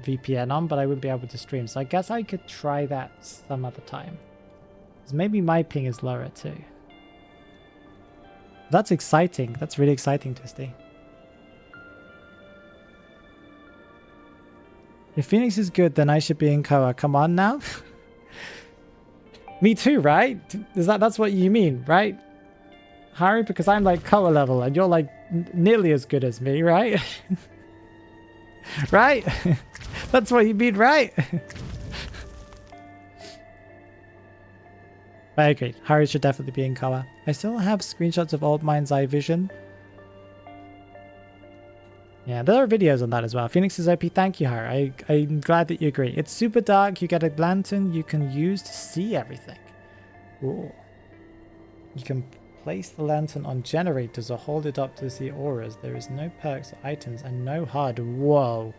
VPN on, but I wouldn't be able to stream. So I guess I could try that some other time. Because maybe my ping is lower too. That's exciting. That's really exciting, Twisty. If Phoenix is good, then I should be in Koa. Come on now. Me too, right? That's what you mean, right? Harry, because I'm like Koa level and you're like nearly as good as me, right? Right? That's what you mean, right? I agree. Harry should definitely be in Koa. I still have screenshots of old Mind's Eye Vision. Yeah, there are videos on that as well. Phoenix is OP. Thank you, Harry. I'm glad that you agree. It's super dark. You get a lantern you can use to see everything. Ooh. You can place the lantern on generators or hold it up to see auras. There is no perks or items and no HUD. Whoa.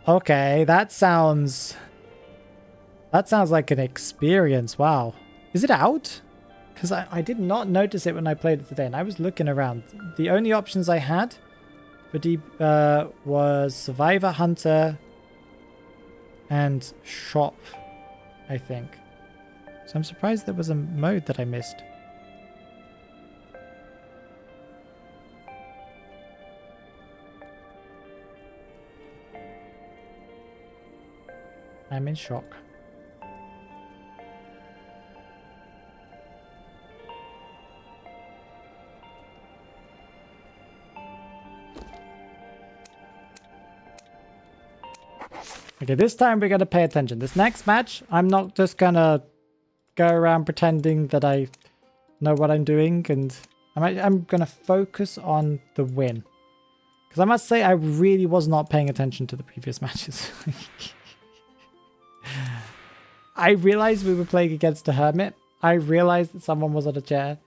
Okay, that sounds like an experience. Wow. Is it out? Because I did not notice it when I played it today, and I was looking around. The only options I had for was Survivor, Hunter, and Shop, I think. So I'm surprised there was a mode that I missed. I'm in shock. Okay, this time we're going to pay attention. This next match, I'm not just going to go around pretending that I know what I'm doing, and I'm going to focus on the win. Because I must say, I really was not paying attention to the previous matches. I realized we were playing against a hermit. I realized that someone was on a chair.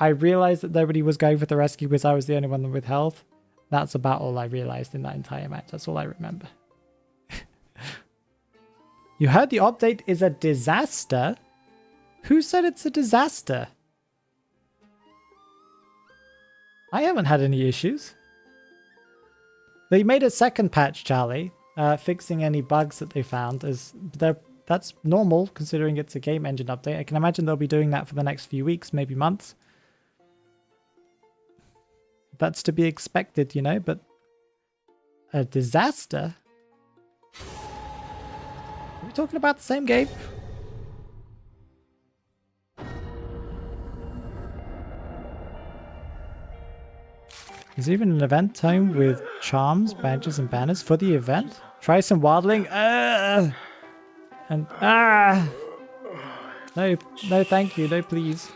I realized that nobody was going for the rescue because I was the only one with health. That's about all I realized in that entire match. That's all I remember. You heard the update is a disaster? Who said it's a disaster? I haven't had any issues. They made a second patch, Charlie, fixing any bugs that they found. That's normal considering it's a game engine update. I can imagine they'll be doing that for the next few weeks, maybe months. That's to be expected, you know, but a disaster? Are we talking about the same game? There's even an event home with charms, badges, and banners for the event. Try some wildling. No, thank you. No, please.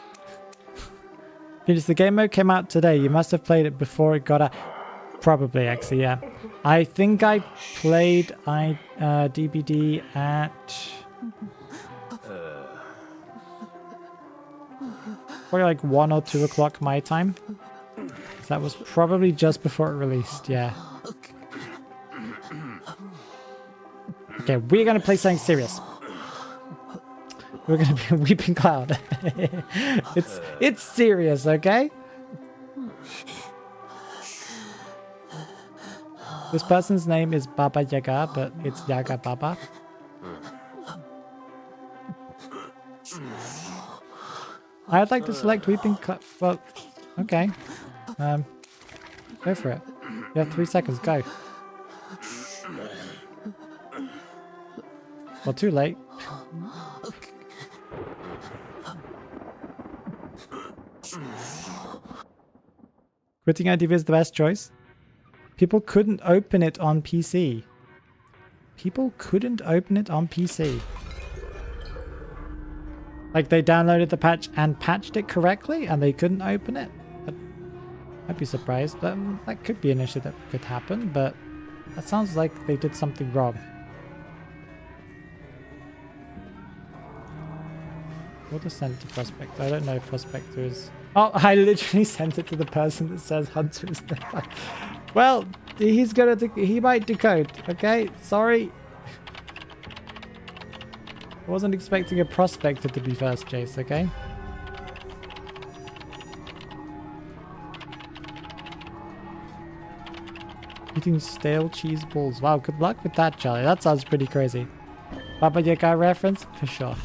Because the game mode came out today. You must have played it before it got out. Probably, actually, yeah. I think I played DBD at probably like 1 or 2 o'clock my time. So that was probably just before it released, yeah. Okay, we're gonna play something serious. We're gonna be a Weeping Cloud. It's serious, okay? This person's name is Baba Yaga, but it's Yaga Baba. I'd like to select Weeping Cloud. Well, okay. Go for it. You have 3 seconds, go. Well, too late. Quitting IDV is the best choice. People couldn't open it on PC. People couldn't open it on PC. Like they downloaded the patch and patched it correctly and they couldn't open it. I'd be surprised. That could be an issue that could happen, but that sounds like they did something wrong. We'll just send it to Prospector. I don't know if Prospector is... Oh, I literally sent it to the person that says Hunter is there. Well, he's gonna... He might decode, okay? Sorry. I wasn't expecting a Prospector to be first, Chase, okay? Eating stale cheese balls. Wow, good luck with that, Charlie. That sounds pretty crazy. Baba Yaga reference? For sure.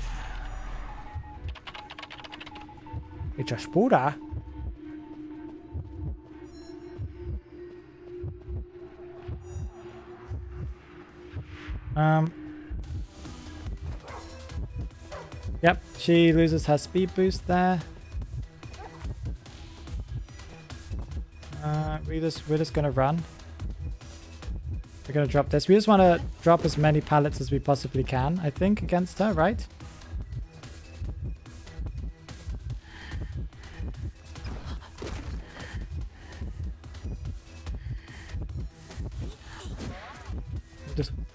It's a spura. Yep, she loses her speed boost there. We're just gonna run. We're gonna drop this. We just want to drop as many pallets as we possibly can, I think, against her, right?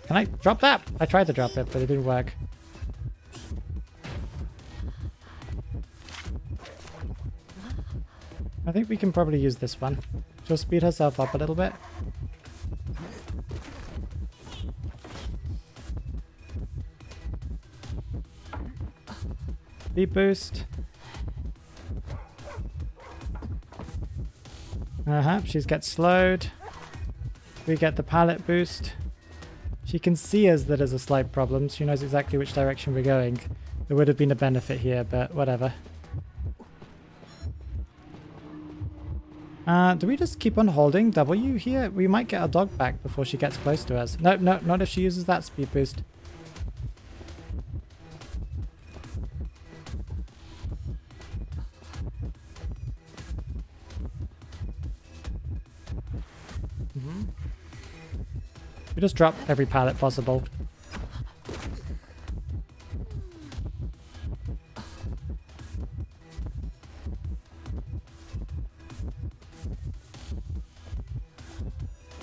Can I drop that? I tried to drop it, but it didn't work. I think we can probably use this one. She'll speed herself up a little bit. Speed boost. She gets slowed. We get the pallet boost. She can see us that there's a slight problem. She knows exactly which direction we're going. There would have been a benefit here, but whatever. Do we just keep on holding W here? We might get our dog back before she gets close to us. No, not if she uses that speed boost. We just drop every pallet possible.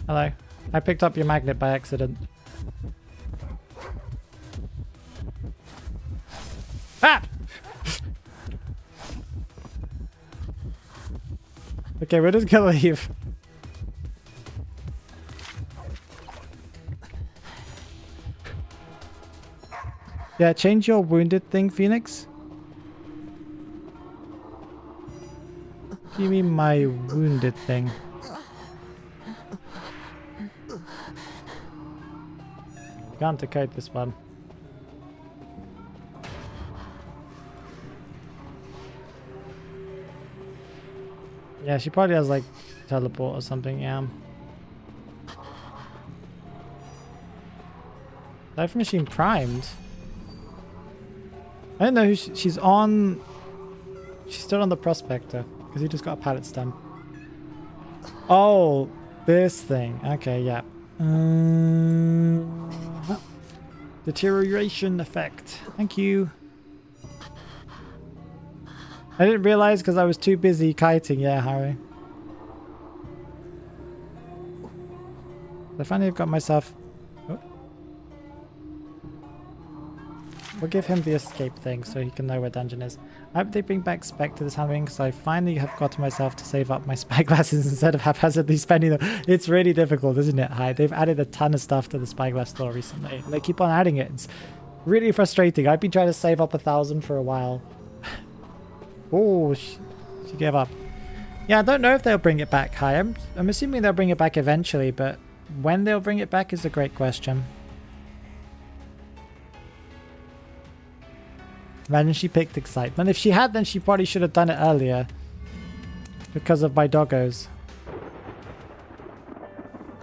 Hello. I picked up your magnet by accident. Ah! Okay, we're just gonna leave. Yeah, change your wounded thing, Phoenix. Give me my wounded thing. Can't decode this one. Yeah, she probably has like teleport or something, yeah. Life machine primed. I don't know who she's on. She's still on the Prospector because he just got a pallet stun. Oh, this thing. Okay, yeah. Deterioration effect. Thank you. I didn't realize because I was too busy kiting. Yeah, Harry. I finally have got myself... Oh. We'll give him the escape thing so he can know where dungeon is. I hope they bring back spec to this handling because I finally have gotten myself to save up my spyglasses instead of haphazardly spending them. It's really difficult, isn't it? Hi, they've added a ton of stuff to the spyglass store recently. They keep on adding it. It's really frustrating. I've been trying to save up 1,000 for a while. Oh, she gave up. Yeah, I don't know if they'll bring it back. Hi, I'm assuming they'll bring it back eventually, but when they'll bring it back is a great question. Imagine she picked excitement. If she had, then she probably should have done it earlier. Because of my doggos.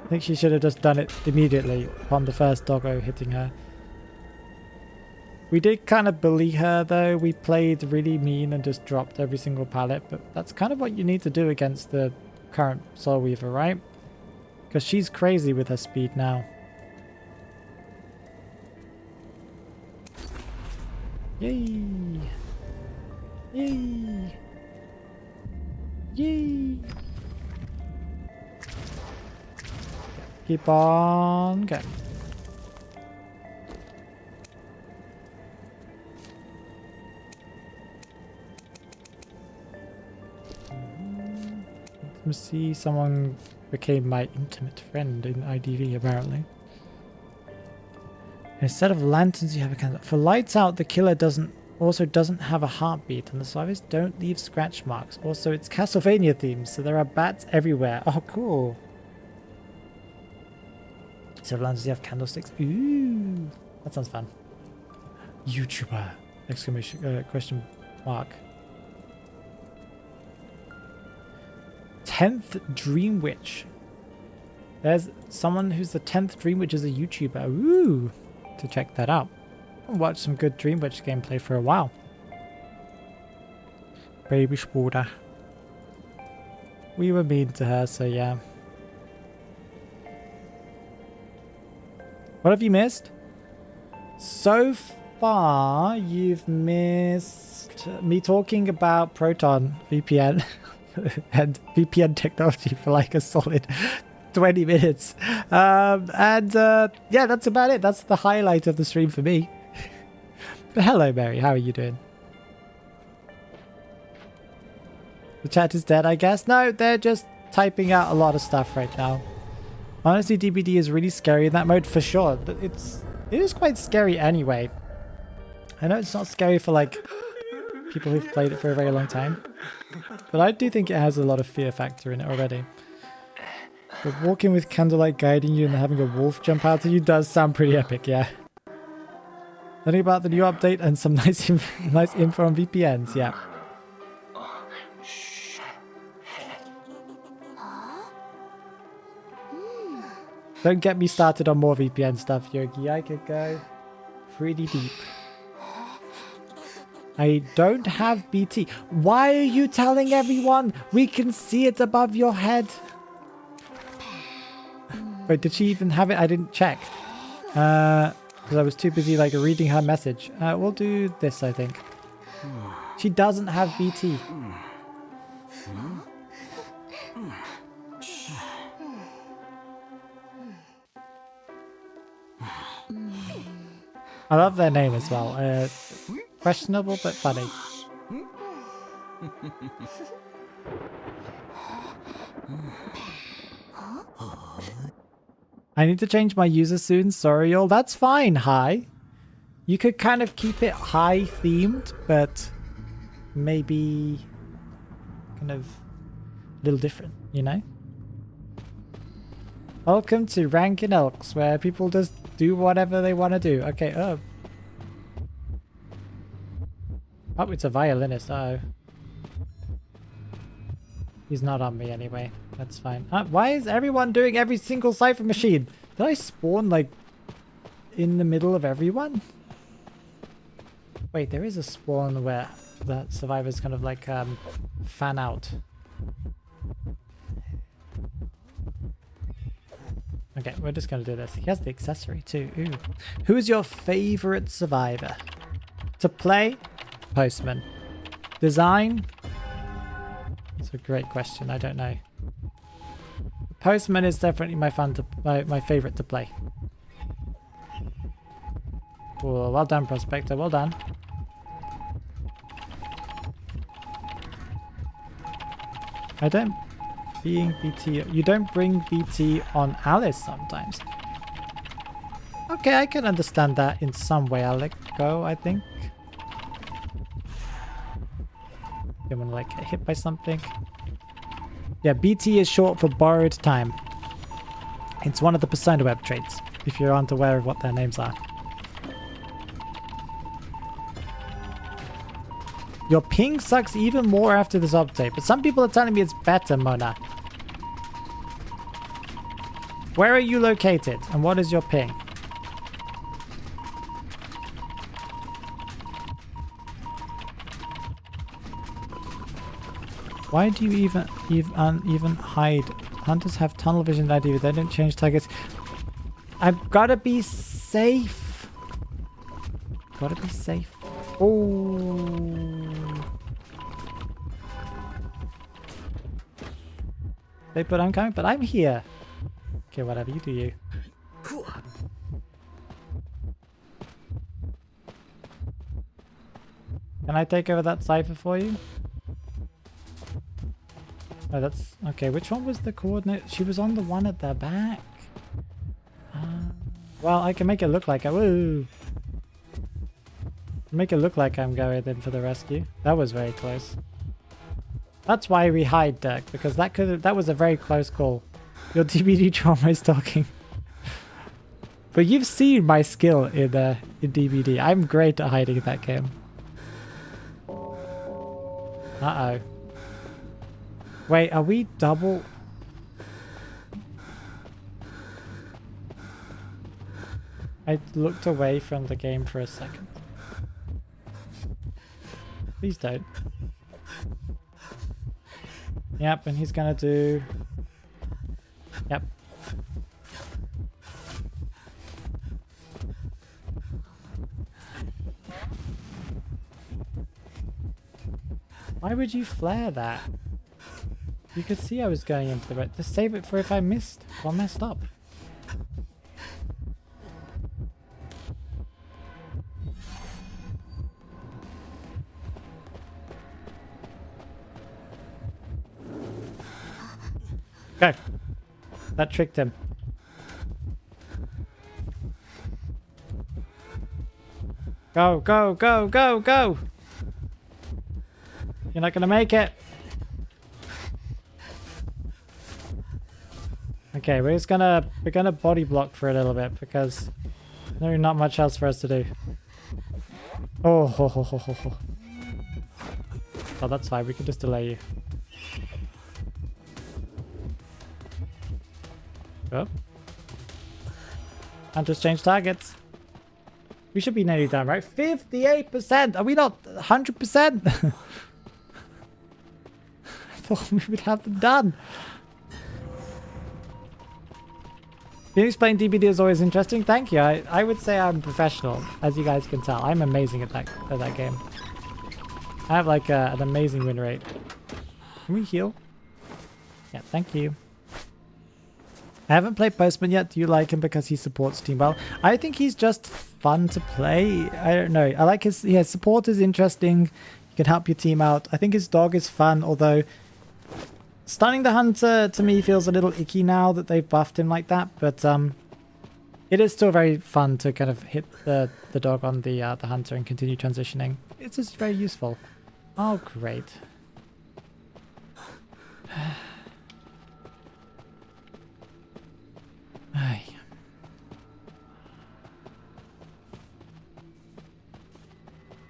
I think she should have just done it immediately upon the first doggo hitting her. We did kind of bully her though. We played really mean and just dropped every single pallet. But that's kind of what you need to do against the current Soul Weaver, right? Because she's crazy with her speed now. Yay! Yay! Yay! Keep on going. Let's see, someone became my intimate friend in IDV apparently. Instead of lanterns, you have a candle. For lights out, the killer also doesn't have a heartbeat, and the survivors don't leave scratch marks. Also, it's Castlevania themed, so there are bats everywhere. Oh, cool. Instead of lanterns, you have candlesticks. Ooh, that sounds fun. YouTuber! Exclamation question mark. 10th Dream Witch. There's someone who's the 10th Dream Witch is a YouTuber. Ooh. To check that out. I've watched some good Dream Witch gameplay for a while. Baby Spooder. We were mean to her, so yeah. What have you missed? So far, you've missed me talking about Proton VPN and VPN technology for like a solid 20 minutes. Yeah, that's about it. That's the highlight of the stream for me. But hello, Mary. How are you doing? The chat is dead, I guess. No, they're just typing out a lot of stuff right now. Honestly, DBD is really scary in that mode for sure. But it is quite scary anyway. I know it's not scary for like people who've played it for a very long time, but I do think it has a lot of fear factor in it already. But walking with candlelight guiding you and having a wolf jump out at you does sound pretty epic, yeah. Learning about the new update and some nice info on VPNs, yeah. Don't get me started on more VPN stuff, Yogi. I could go pretty deep. I don't have BT. Why are you telling everyone? We can see it above your head. Wait, did she even have it? I didn't check. Because I was too busy like reading her message. We'll do this, I think. She doesn't have BT. I love their name as well. Questionable but funny. I need to change my user soon. Sorry, y'all. That's fine. Hi. You could kind of keep it high themed, but maybe kind of a little different, you know? Welcome to Rankin Elks, where people just do whatever they want to do. Okay, oh, it's a violinist. Uh-oh. He's not on me anyway. That's fine. Why is everyone doing every single cipher machine? Did I spawn, like, in the middle of everyone? Wait, there is a spawn where the survivors kind of, like, fan out. Okay, we're just gonna do this. He has the accessory, too. Ooh. Who is your favorite survivor? To play? Postman. Design? It's a great question. I don't know. Postman is definitely my favorite to play. Oh, well done, Prospector. Well done. I don't being BT. You don't bring BT on Alice sometimes. Okay, I can understand that in some way. I'll let go, I think. You want to like get hit by something? Yeah, BT is short for borrowed time. It's one of the Persona web traits, if you aren't aware of what their names are. Your ping sucks even more after this update, but some people are telling me it's better, Mona. Where are you located, and what is your ping? Why do you even hide? Hunters have tunnel vision idea. They don't change targets. I've gotta be safe. Gotta be safe. Oh. They put I'm coming, but I'm here. Okay, whatever. You do you. Can I take over that cipher for you? Oh, that's... Okay, which one was the coordinate? She was on the one at the back. Well, I can make it look like I... Woo! Make it look like I'm going in for the rescue. That was very close. That's why we hide, Dirk, because that was a very close call. Your DBD trauma is talking. But you've seen my skill in DBD. I'm great at hiding that game. Uh-oh. Wait, are we double? I looked away from the game for a second. Please don't. Yep, and he's gonna do... Yep. Why would you flare that? You could see I was going into the red. Just save it for if I missed or messed up. Go. That tricked him. Go, go, go, go, go! You're not gonna make it. Okay, we're gonna body block for a little bit because there's not much else for us to do. Oh, ho, ho, ho, ho, ho. Oh, that's fine. We can just delay you. Oh. And just change targets. We should be nearly done, right? 58%! Are we not 100%? I thought we would have them done. Phoenix playing DBD is always interesting. Thank you. I would say I'm professional, as you guys can tell. I'm amazing at that game. I have like an amazing win rate. Can we heal? Yeah, thank you. I haven't played Postman yet. Do you like him because he supports team well? I think he's just fun to play. I don't know. I like his support is interesting. He can help your team out. I think his dog is fun, although stunning the hunter to me feels a little icky now that they've buffed him like that. But it is still very fun to kind of hit the dog on the hunter and continue transitioning. It's just very useful. Oh, great.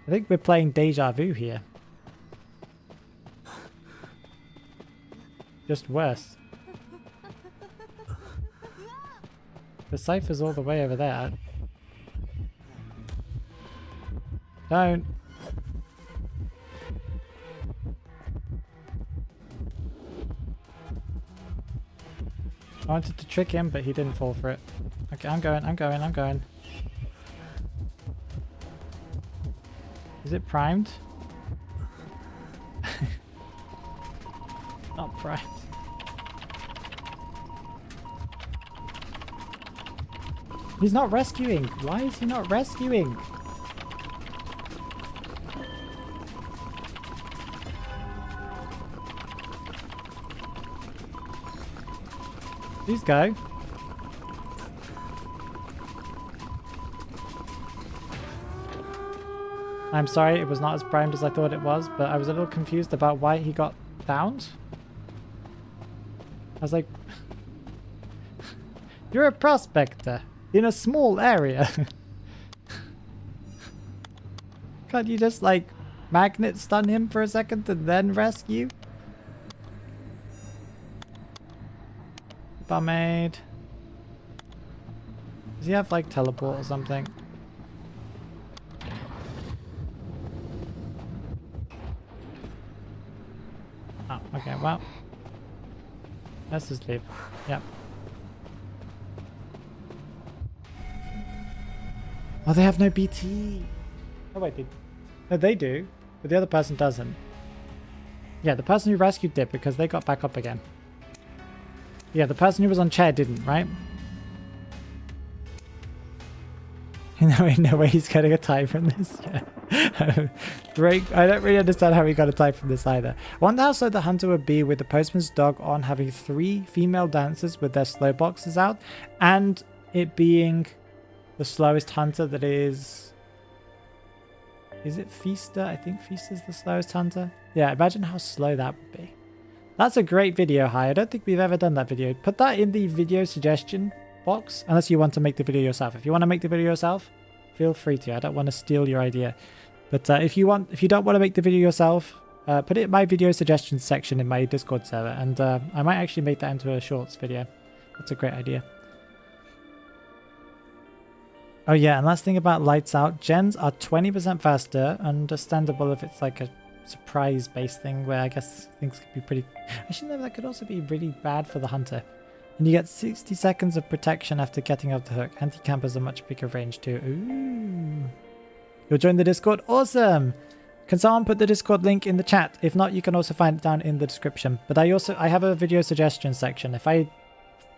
I think we're playing Deja Vu here. Just worse. The cipher's all the way over there. Don't. I wanted to trick him, but he didn't fall for it. Okay, I'm going. Is it primed? Not primed. He's not rescuing. Why is he not rescuing? Please go. I'm sorry, it was not as primed as I thought it was, but I was a little confused about why he got downed. I was like, you're a prospector in a small area. Can't you just like magnet stun him for a second and then rescue? Bumade. Does he have like teleport or something? Oh, okay, well. Let's just leave. Yep. Oh, they have no BT. Oh wait, no, they do, but the other person doesn't. Yeah, the person who rescued did because they got back up again. Yeah, the person who was on chair didn't, right? No way he's getting a tie from this. Yeah. Great. I don't really understand how he got a tie from this either. I wonder how slow the hunter would be with the postman's dog on, having 3 female dancers with their slow boxes out, and it being the slowest hunter that is... Is it Feaster? I think Feaster's the slowest hunter. Yeah, imagine how slow that would be. That's a great video, Hi. I don't think we've ever done that video. Put that in the video suggestion box, unless you want to make the video yourself. If you want to make the video yourself, feel free to. I don't want to steal your idea. But if you don't want to make the video yourself, put it in my video suggestions section in my Discord server, and I might actually make that into a shorts video. That's a great idea. Oh yeah, and last thing about lights out, gens are 20% faster. Understandable if it's like a surprise based thing where I guess things could be pretty... Actually no, that could also be really bad for the hunter. And you get 60 seconds of protection after getting off the hook. Anti-campers are much bigger range too. Ooh. You'll join the Discord? Awesome! Can someone put the Discord link in the chat? If not, you can also find it down in the description. But I have a video suggestion section. If for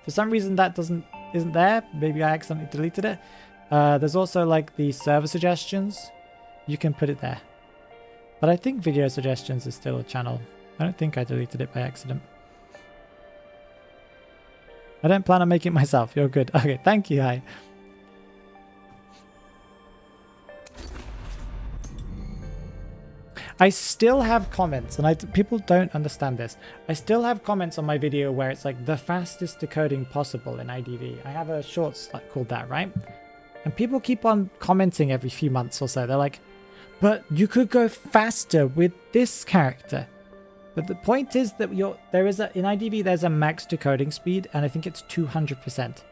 some reason that isn't there, maybe I accidentally deleted it. There's also like the server suggestions. You can put it there. But I think video suggestions is still a channel. I don't think I deleted it by accident. I don't plan on making it myself. You're good. Okay, thank you. Hi. I still have comments, and people don't understand this. I still have comments on my video where it's like the fastest decoding possible in IDV. I have a shorts called that, right? And people keep on commenting every few months or so. They're like, but you could go faster with this character. But the point is that in IDV there's a max decoding speed, and I think it's 200%.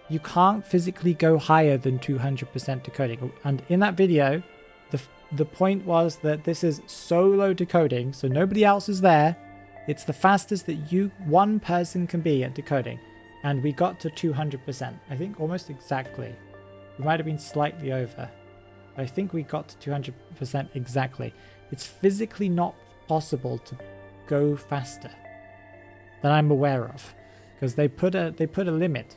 You can't physically go higher than 200% decoding. And in that video, the point was that this is solo decoding, so nobody else is there. It's the fastest that one person can be at decoding. And we got to 200%. I think almost exactly. We might have been slightly over. But I think we got to 200% exactly. It's physically not possible to go faster that I'm aware of, because they put a limit.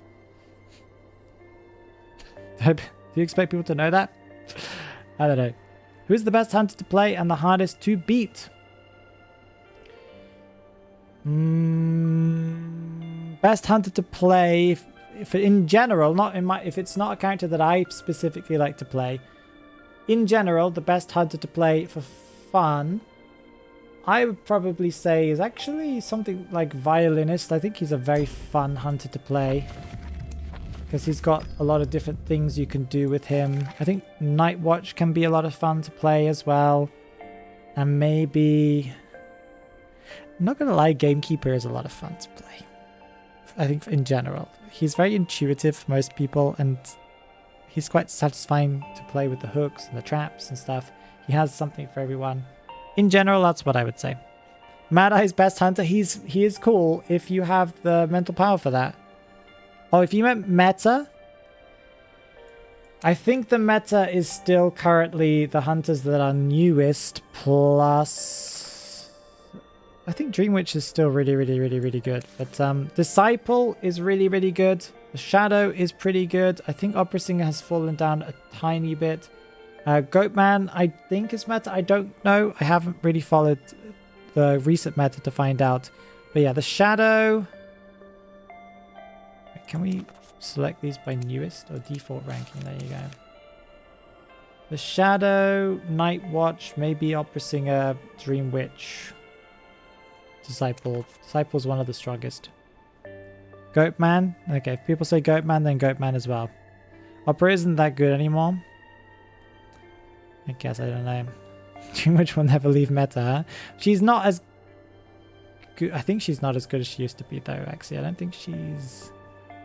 Do you expect people to know that? I don't know. Who's the best hunter to play and the hardest to beat? Best hunter to play, if in general, if it's not a character that I specifically like to play. In general, the best hunter to play for fun, I would probably say, is actually something like Violinist. I think he's a very fun hunter to play, because he's got a lot of different things you can do with him. I think Night Watch can be a lot of fun to play as well. And maybe... I'm not going to lie, Gamekeeper is a lot of fun to play. I think in general. He's very intuitive for most people, and he's quite satisfying to play with the hooks and the traps and stuff. He has something for everyone. In general, that's what I would say. Mad Eye's best hunter, he is cool if you have the mental power for that. Oh, if you meant meta, I think the meta is still currently the hunters that are newest, plus I think Dream Witch is still really good. But Disciple is really good. The Shadow is pretty good. I think Opera Singer has fallen down a tiny bit. Goatman, I think is meta. I don't know. I haven't really followed the recent meta to find out. But yeah, the Shadow. Can we select these by newest or default ranking? There you go. The Shadow, Night Watch, maybe Opera Singer, Dream Witch, Disciple. Disciple's one of the strongest. Goatman. Okay, if people say Goatman, then Goatman as well. Opera isn't that good anymore. I guess, I don't know. Too much will never leave meta, huh? She's not as good. I think she's not as good as she used to be, though, actually. I don't think she's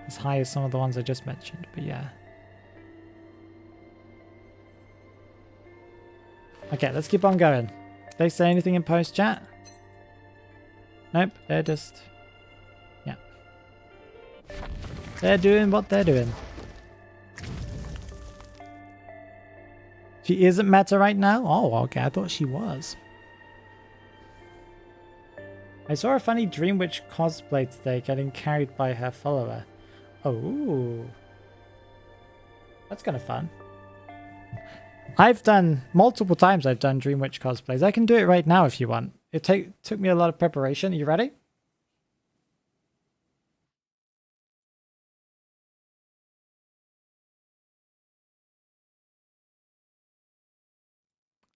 as high as some of the ones I just mentioned, but yeah. Okay, let's keep on going. They say anything in post chat? Nope, they're just... yeah. They're doing what they're doing. She isn't meta right now? Oh, okay, I thought she was. I saw a funny Dream Witch cosplay today getting carried by her follower. Oh. That's kind of fun. I've done multiple times. I've done Dream Witch cosplays. I can do it right now if you want. It took me a lot of preparation. Are you ready?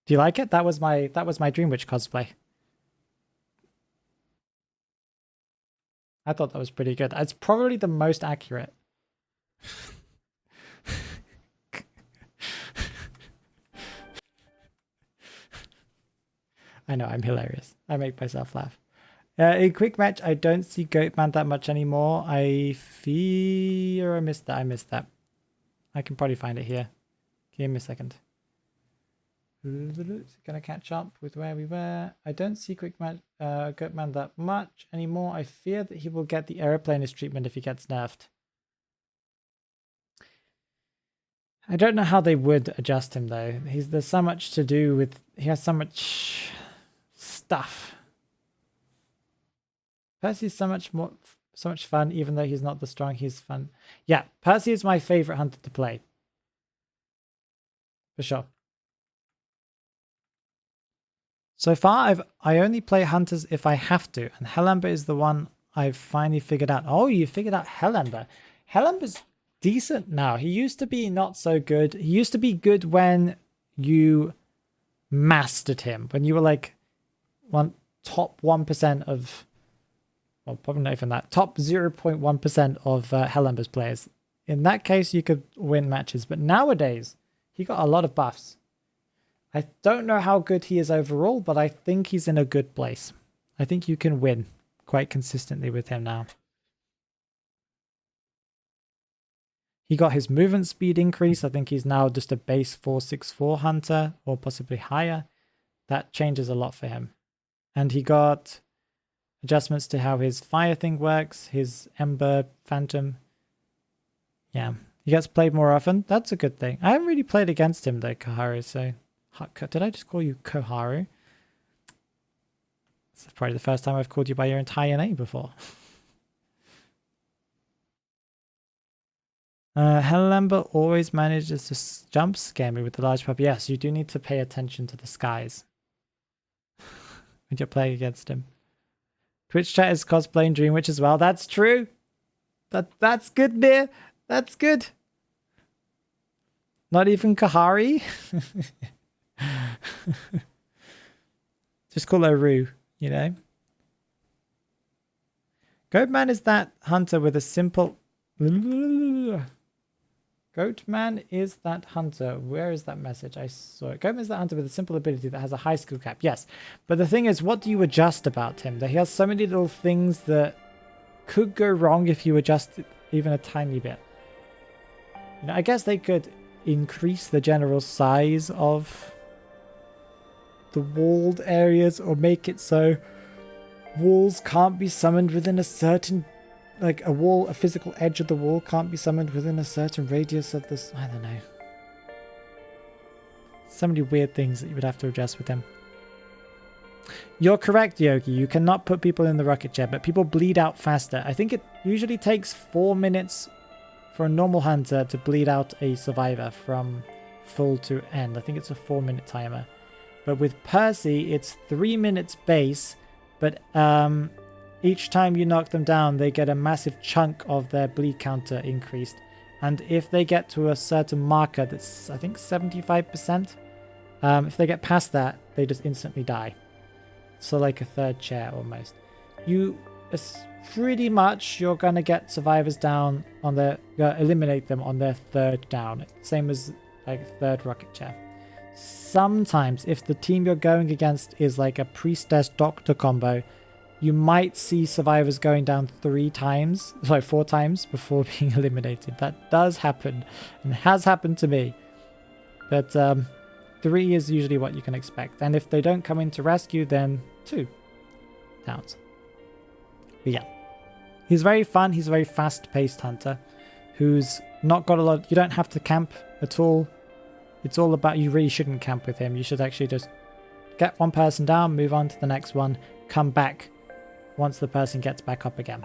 Do you like it? That was my Dream Witch cosplay. I thought that was pretty good. It's probably the most accurate. I know, I'm hilarious. I make myself laugh. In quick match, I don't see Goatman that much anymore. I fear I missed that. I missed that. I can probably find it here. Give me a second. Is it gonna catch up with where we were? I don't see quick match Goatman that much anymore. I fear that he will get the aeroplanist treatment if he gets nerfed. I don't know how they would adjust him though. There's so much to do with. He has so much stuff. Percy's so much fun, even though he's not the strong. He's fun. Yeah, Percy is my favorite hunter to play. For sure. So far, I only play hunters if I have to, and Hellember is the one I've finally figured out. Oh, you figured out Hellember. Hellember's decent now. He used to be not so good. He used to be good when you mastered him, when you were like top 1% of, well, probably not even that, top 0.1% of Hellember's players. In that case, you could win matches, but nowadays, he got a lot of buffs. I don't know how good he is overall, but I think he's in a good place. I think you can win quite consistently with him now. He got his movement speed increase. I think he's now just a base 464 hunter or possibly higher. That changes a lot for him. And he got adjustments to how his fire thing works, his Ember Phantom. Yeah, he gets played more often. That's a good thing. I haven't really played against him though, Koharu, so... Did I just call you Koharu? This is probably the first time I've called you by your entire name before. Hellember always manages to jump scare me with the large puppy. Yes, you do need to pay attention to the skies when you're playing against him. Twitch chat is cosplaying Dream Witch as well. That's true. That's good, dear. That's good. Not even Kahari. Just call her Rue, you know. Goatman is that hunter with a simple... Goatman is that hunter. Where is that message? I saw it. Goatman is that hunter with a simple ability that has a high skill cap. Yes. But the thing is, what do you adjust about him? That he has so many little things that could go wrong if you adjust it even a tiny bit. You know, I guess they could increase the general size of the walled areas or make it so walls can't be summoned within a certain, like a physical edge of the wall can't be summoned within a certain radius of this. I don't know. So many weird things that you would have to adjust with him. You're correct, Yogi. You cannot put people in the rocket chair, but people bleed out faster. I think it usually takes 4 minutes for a normal hunter to bleed out a survivor from full to end. I think it's a 4-minute timer. But with Percy, it's 3 minutes base, but each time you knock them down, they get a massive chunk of their bleed counter increased. And if they get to a certain marker that's, I think, 75%, if they get past that, they just instantly die. So like a third chair almost. Pretty much you're going to get survivors down on their, eliminate them on their third down. Same as like third rocket chair. Sometimes if the team you're going against is like a priestess doctor combo, you might see survivors going down 4 times before being eliminated. That does happen and has happened to me. But 3 is usually what you can expect. And if they don't come in to rescue, then 2 downs. But yeah, he's very fun. He's a very fast-paced hunter who's not got a lot. You don't have to camp at all. It's all about, you really shouldn't camp with him. You should actually just get one person down, move on to the next one, come back once the person gets back up again.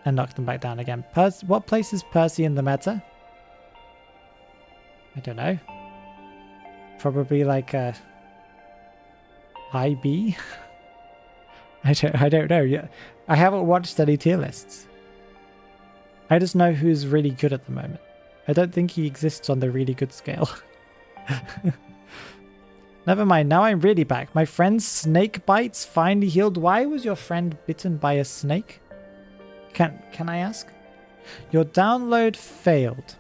And knock them back down again. What place is Percy in the meta? I don't know. Probably like a IB? I don't know. Yeah, I haven't watched any tier lists. I just know who's really good at the moment. I don't think he exists on the really good scale. Never mind, now I'm really back. My friend's snake bites finally healed. Why was your friend bitten by a snake? Can I ask? Your download failed.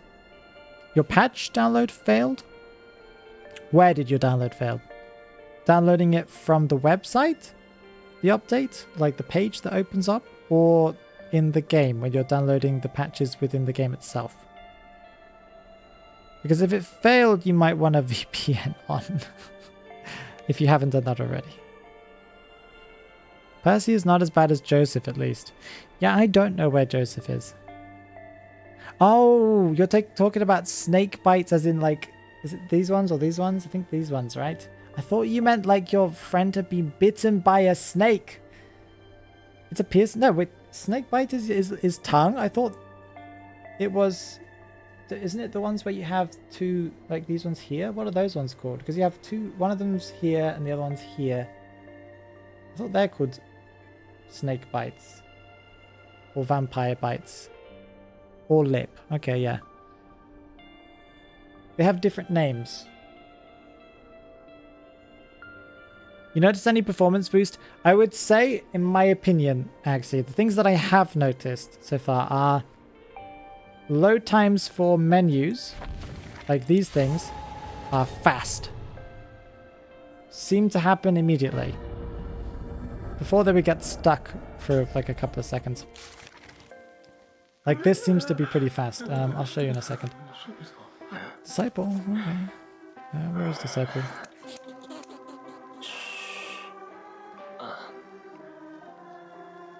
Your patch download failed? Where did your download fail? Downloading it from the website? The update? Like the page that opens up? Or in the game when you're downloading the patches within the game itself? Because if it failed, you might want a VPN on. If you haven't done that already. Percy is not as bad as Joseph, at least. Yeah, I don't know where Joseph is. Oh, you're talking about snake bites as in like... Is it these ones or these ones? I think these ones, right? I thought you meant like your friend had been bitten by a snake. It's a pierce... No, wait. Snake bite is tongue? I thought it was... Isn't it the ones where you have 2, like these ones here? What are those ones called? Because you have 2, one of them's here and the other one's here. I thought they're called snake bites. Or vampire bites. Or lip. Okay, yeah. They have different names. You notice any performance boost? I would say, in my opinion, actually, the things that I have noticed so far are load times for menus, like these things, are fast. Seem to happen immediately. Before they would get stuck for like a couple of seconds. Like this seems to be pretty fast. I'll show you in a second. Disciple, okay. Where is Disciple?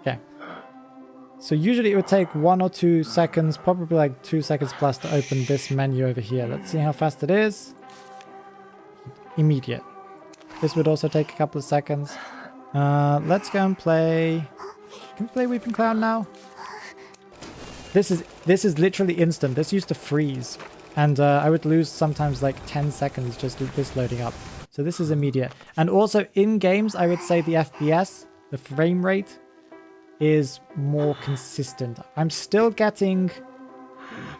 Okay. So usually it would take 1 or 2 seconds, probably like 2 seconds plus to open this menu over here. Let's see how fast it is. Immediate. This would also take a couple of seconds. Let's go and play... Can we play Weeping Cloud now? This is literally instant. This used to freeze. And I would lose sometimes like 10 seconds just this loading up. So this is immediate. And also in games, I would say the FPS, the frame rate, is more consistent. I'm still getting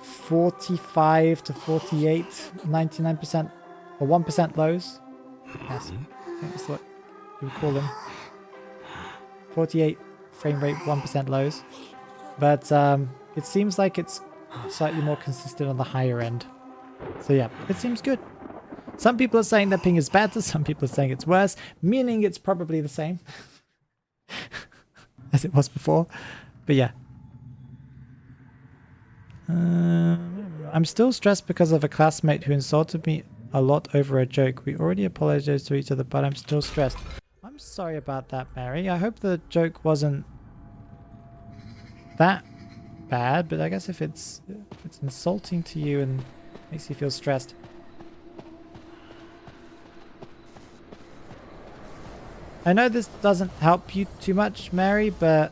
45 to 48, 99% or 1% lows. Yes, I think that's what you would call them. 48 frame rate, 1% lows. But it seems like it's slightly more consistent on the higher end. So yeah, it seems good. Some people are saying that ping is better, some people are saying it's worse, meaning it's probably the same as it was before. But yeah. I'm still stressed because of a classmate who insulted me a lot over a joke. We already apologized to each other, but I'm still stressed. I'm sorry about that, Mary. I hope the joke wasn't that bad, but I guess if it's insulting to you and makes you feel stressed. I know this doesn't help you too much, Mary, but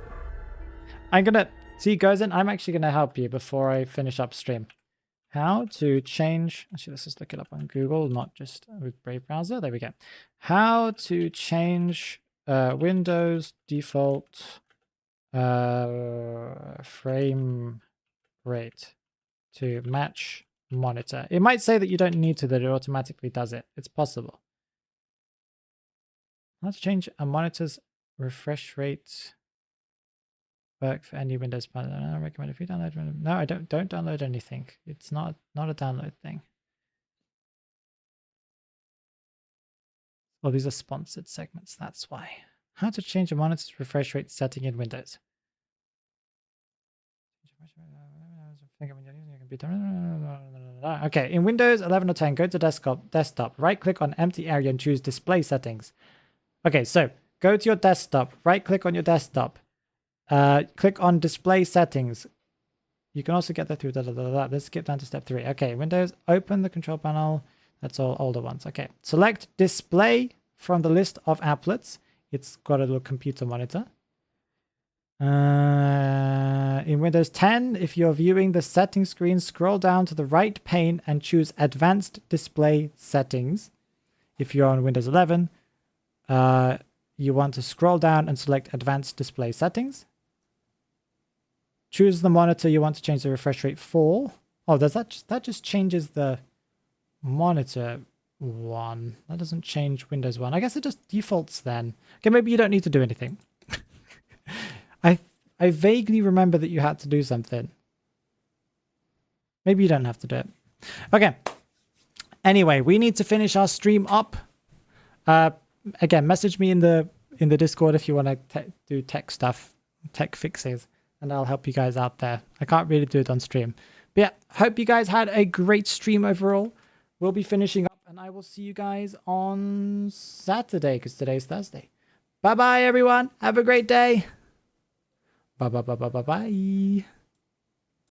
I'm gonna see Gozen. I'm actually gonna help you before I finish up stream. How to change, actually let's just look it up on Google, not just with Brave browser. There we go. How to change Windows default frame rate to match monitor. It might say that you don't need to, that it automatically does it. It's possible. How to change a monitor's refresh rate work for any Windows panel. I recommend if you download. No, I don't download anything. It's not a download thing. Well, these are sponsored segments. That's why. How to change a monitor's refresh rate setting in Windows. Okay, in Windows 11 or 10, go to desktop, right-click on empty area and choose display settings. Okay, so go to your desktop, right-click on your desktop, click on display settings. You can also get that through Let's skip down to step 3. Okay, Windows, open the control panel. That's all older ones. Okay, select display from the list of applets. It's got a little computer monitor. In Windows 10, if you're viewing the settings screen, scroll down to the right pane and choose Advanced Display Settings. If you're on Windows 11, you want to scroll down and select Advanced Display Settings. Choose the monitor you want to change the refresh rate for. Oh, that just changes the monitor one. That doesn't change Windows 1. I guess it just defaults then. Okay, maybe you don't need to do anything. I vaguely remember that you had to do something. Maybe you don't have to do it. Okay. Anyway, we need to finish our stream up. Again, message me in the Discord if you want to do tech stuff, tech fixes, and I'll help you guys out there. I can't really do it on stream. But yeah, hope you guys had a great stream overall. We'll be finishing up, and I will see you guys on Saturday, because today's Thursday. Bye-bye, everyone. Have a great day. Bye-bye.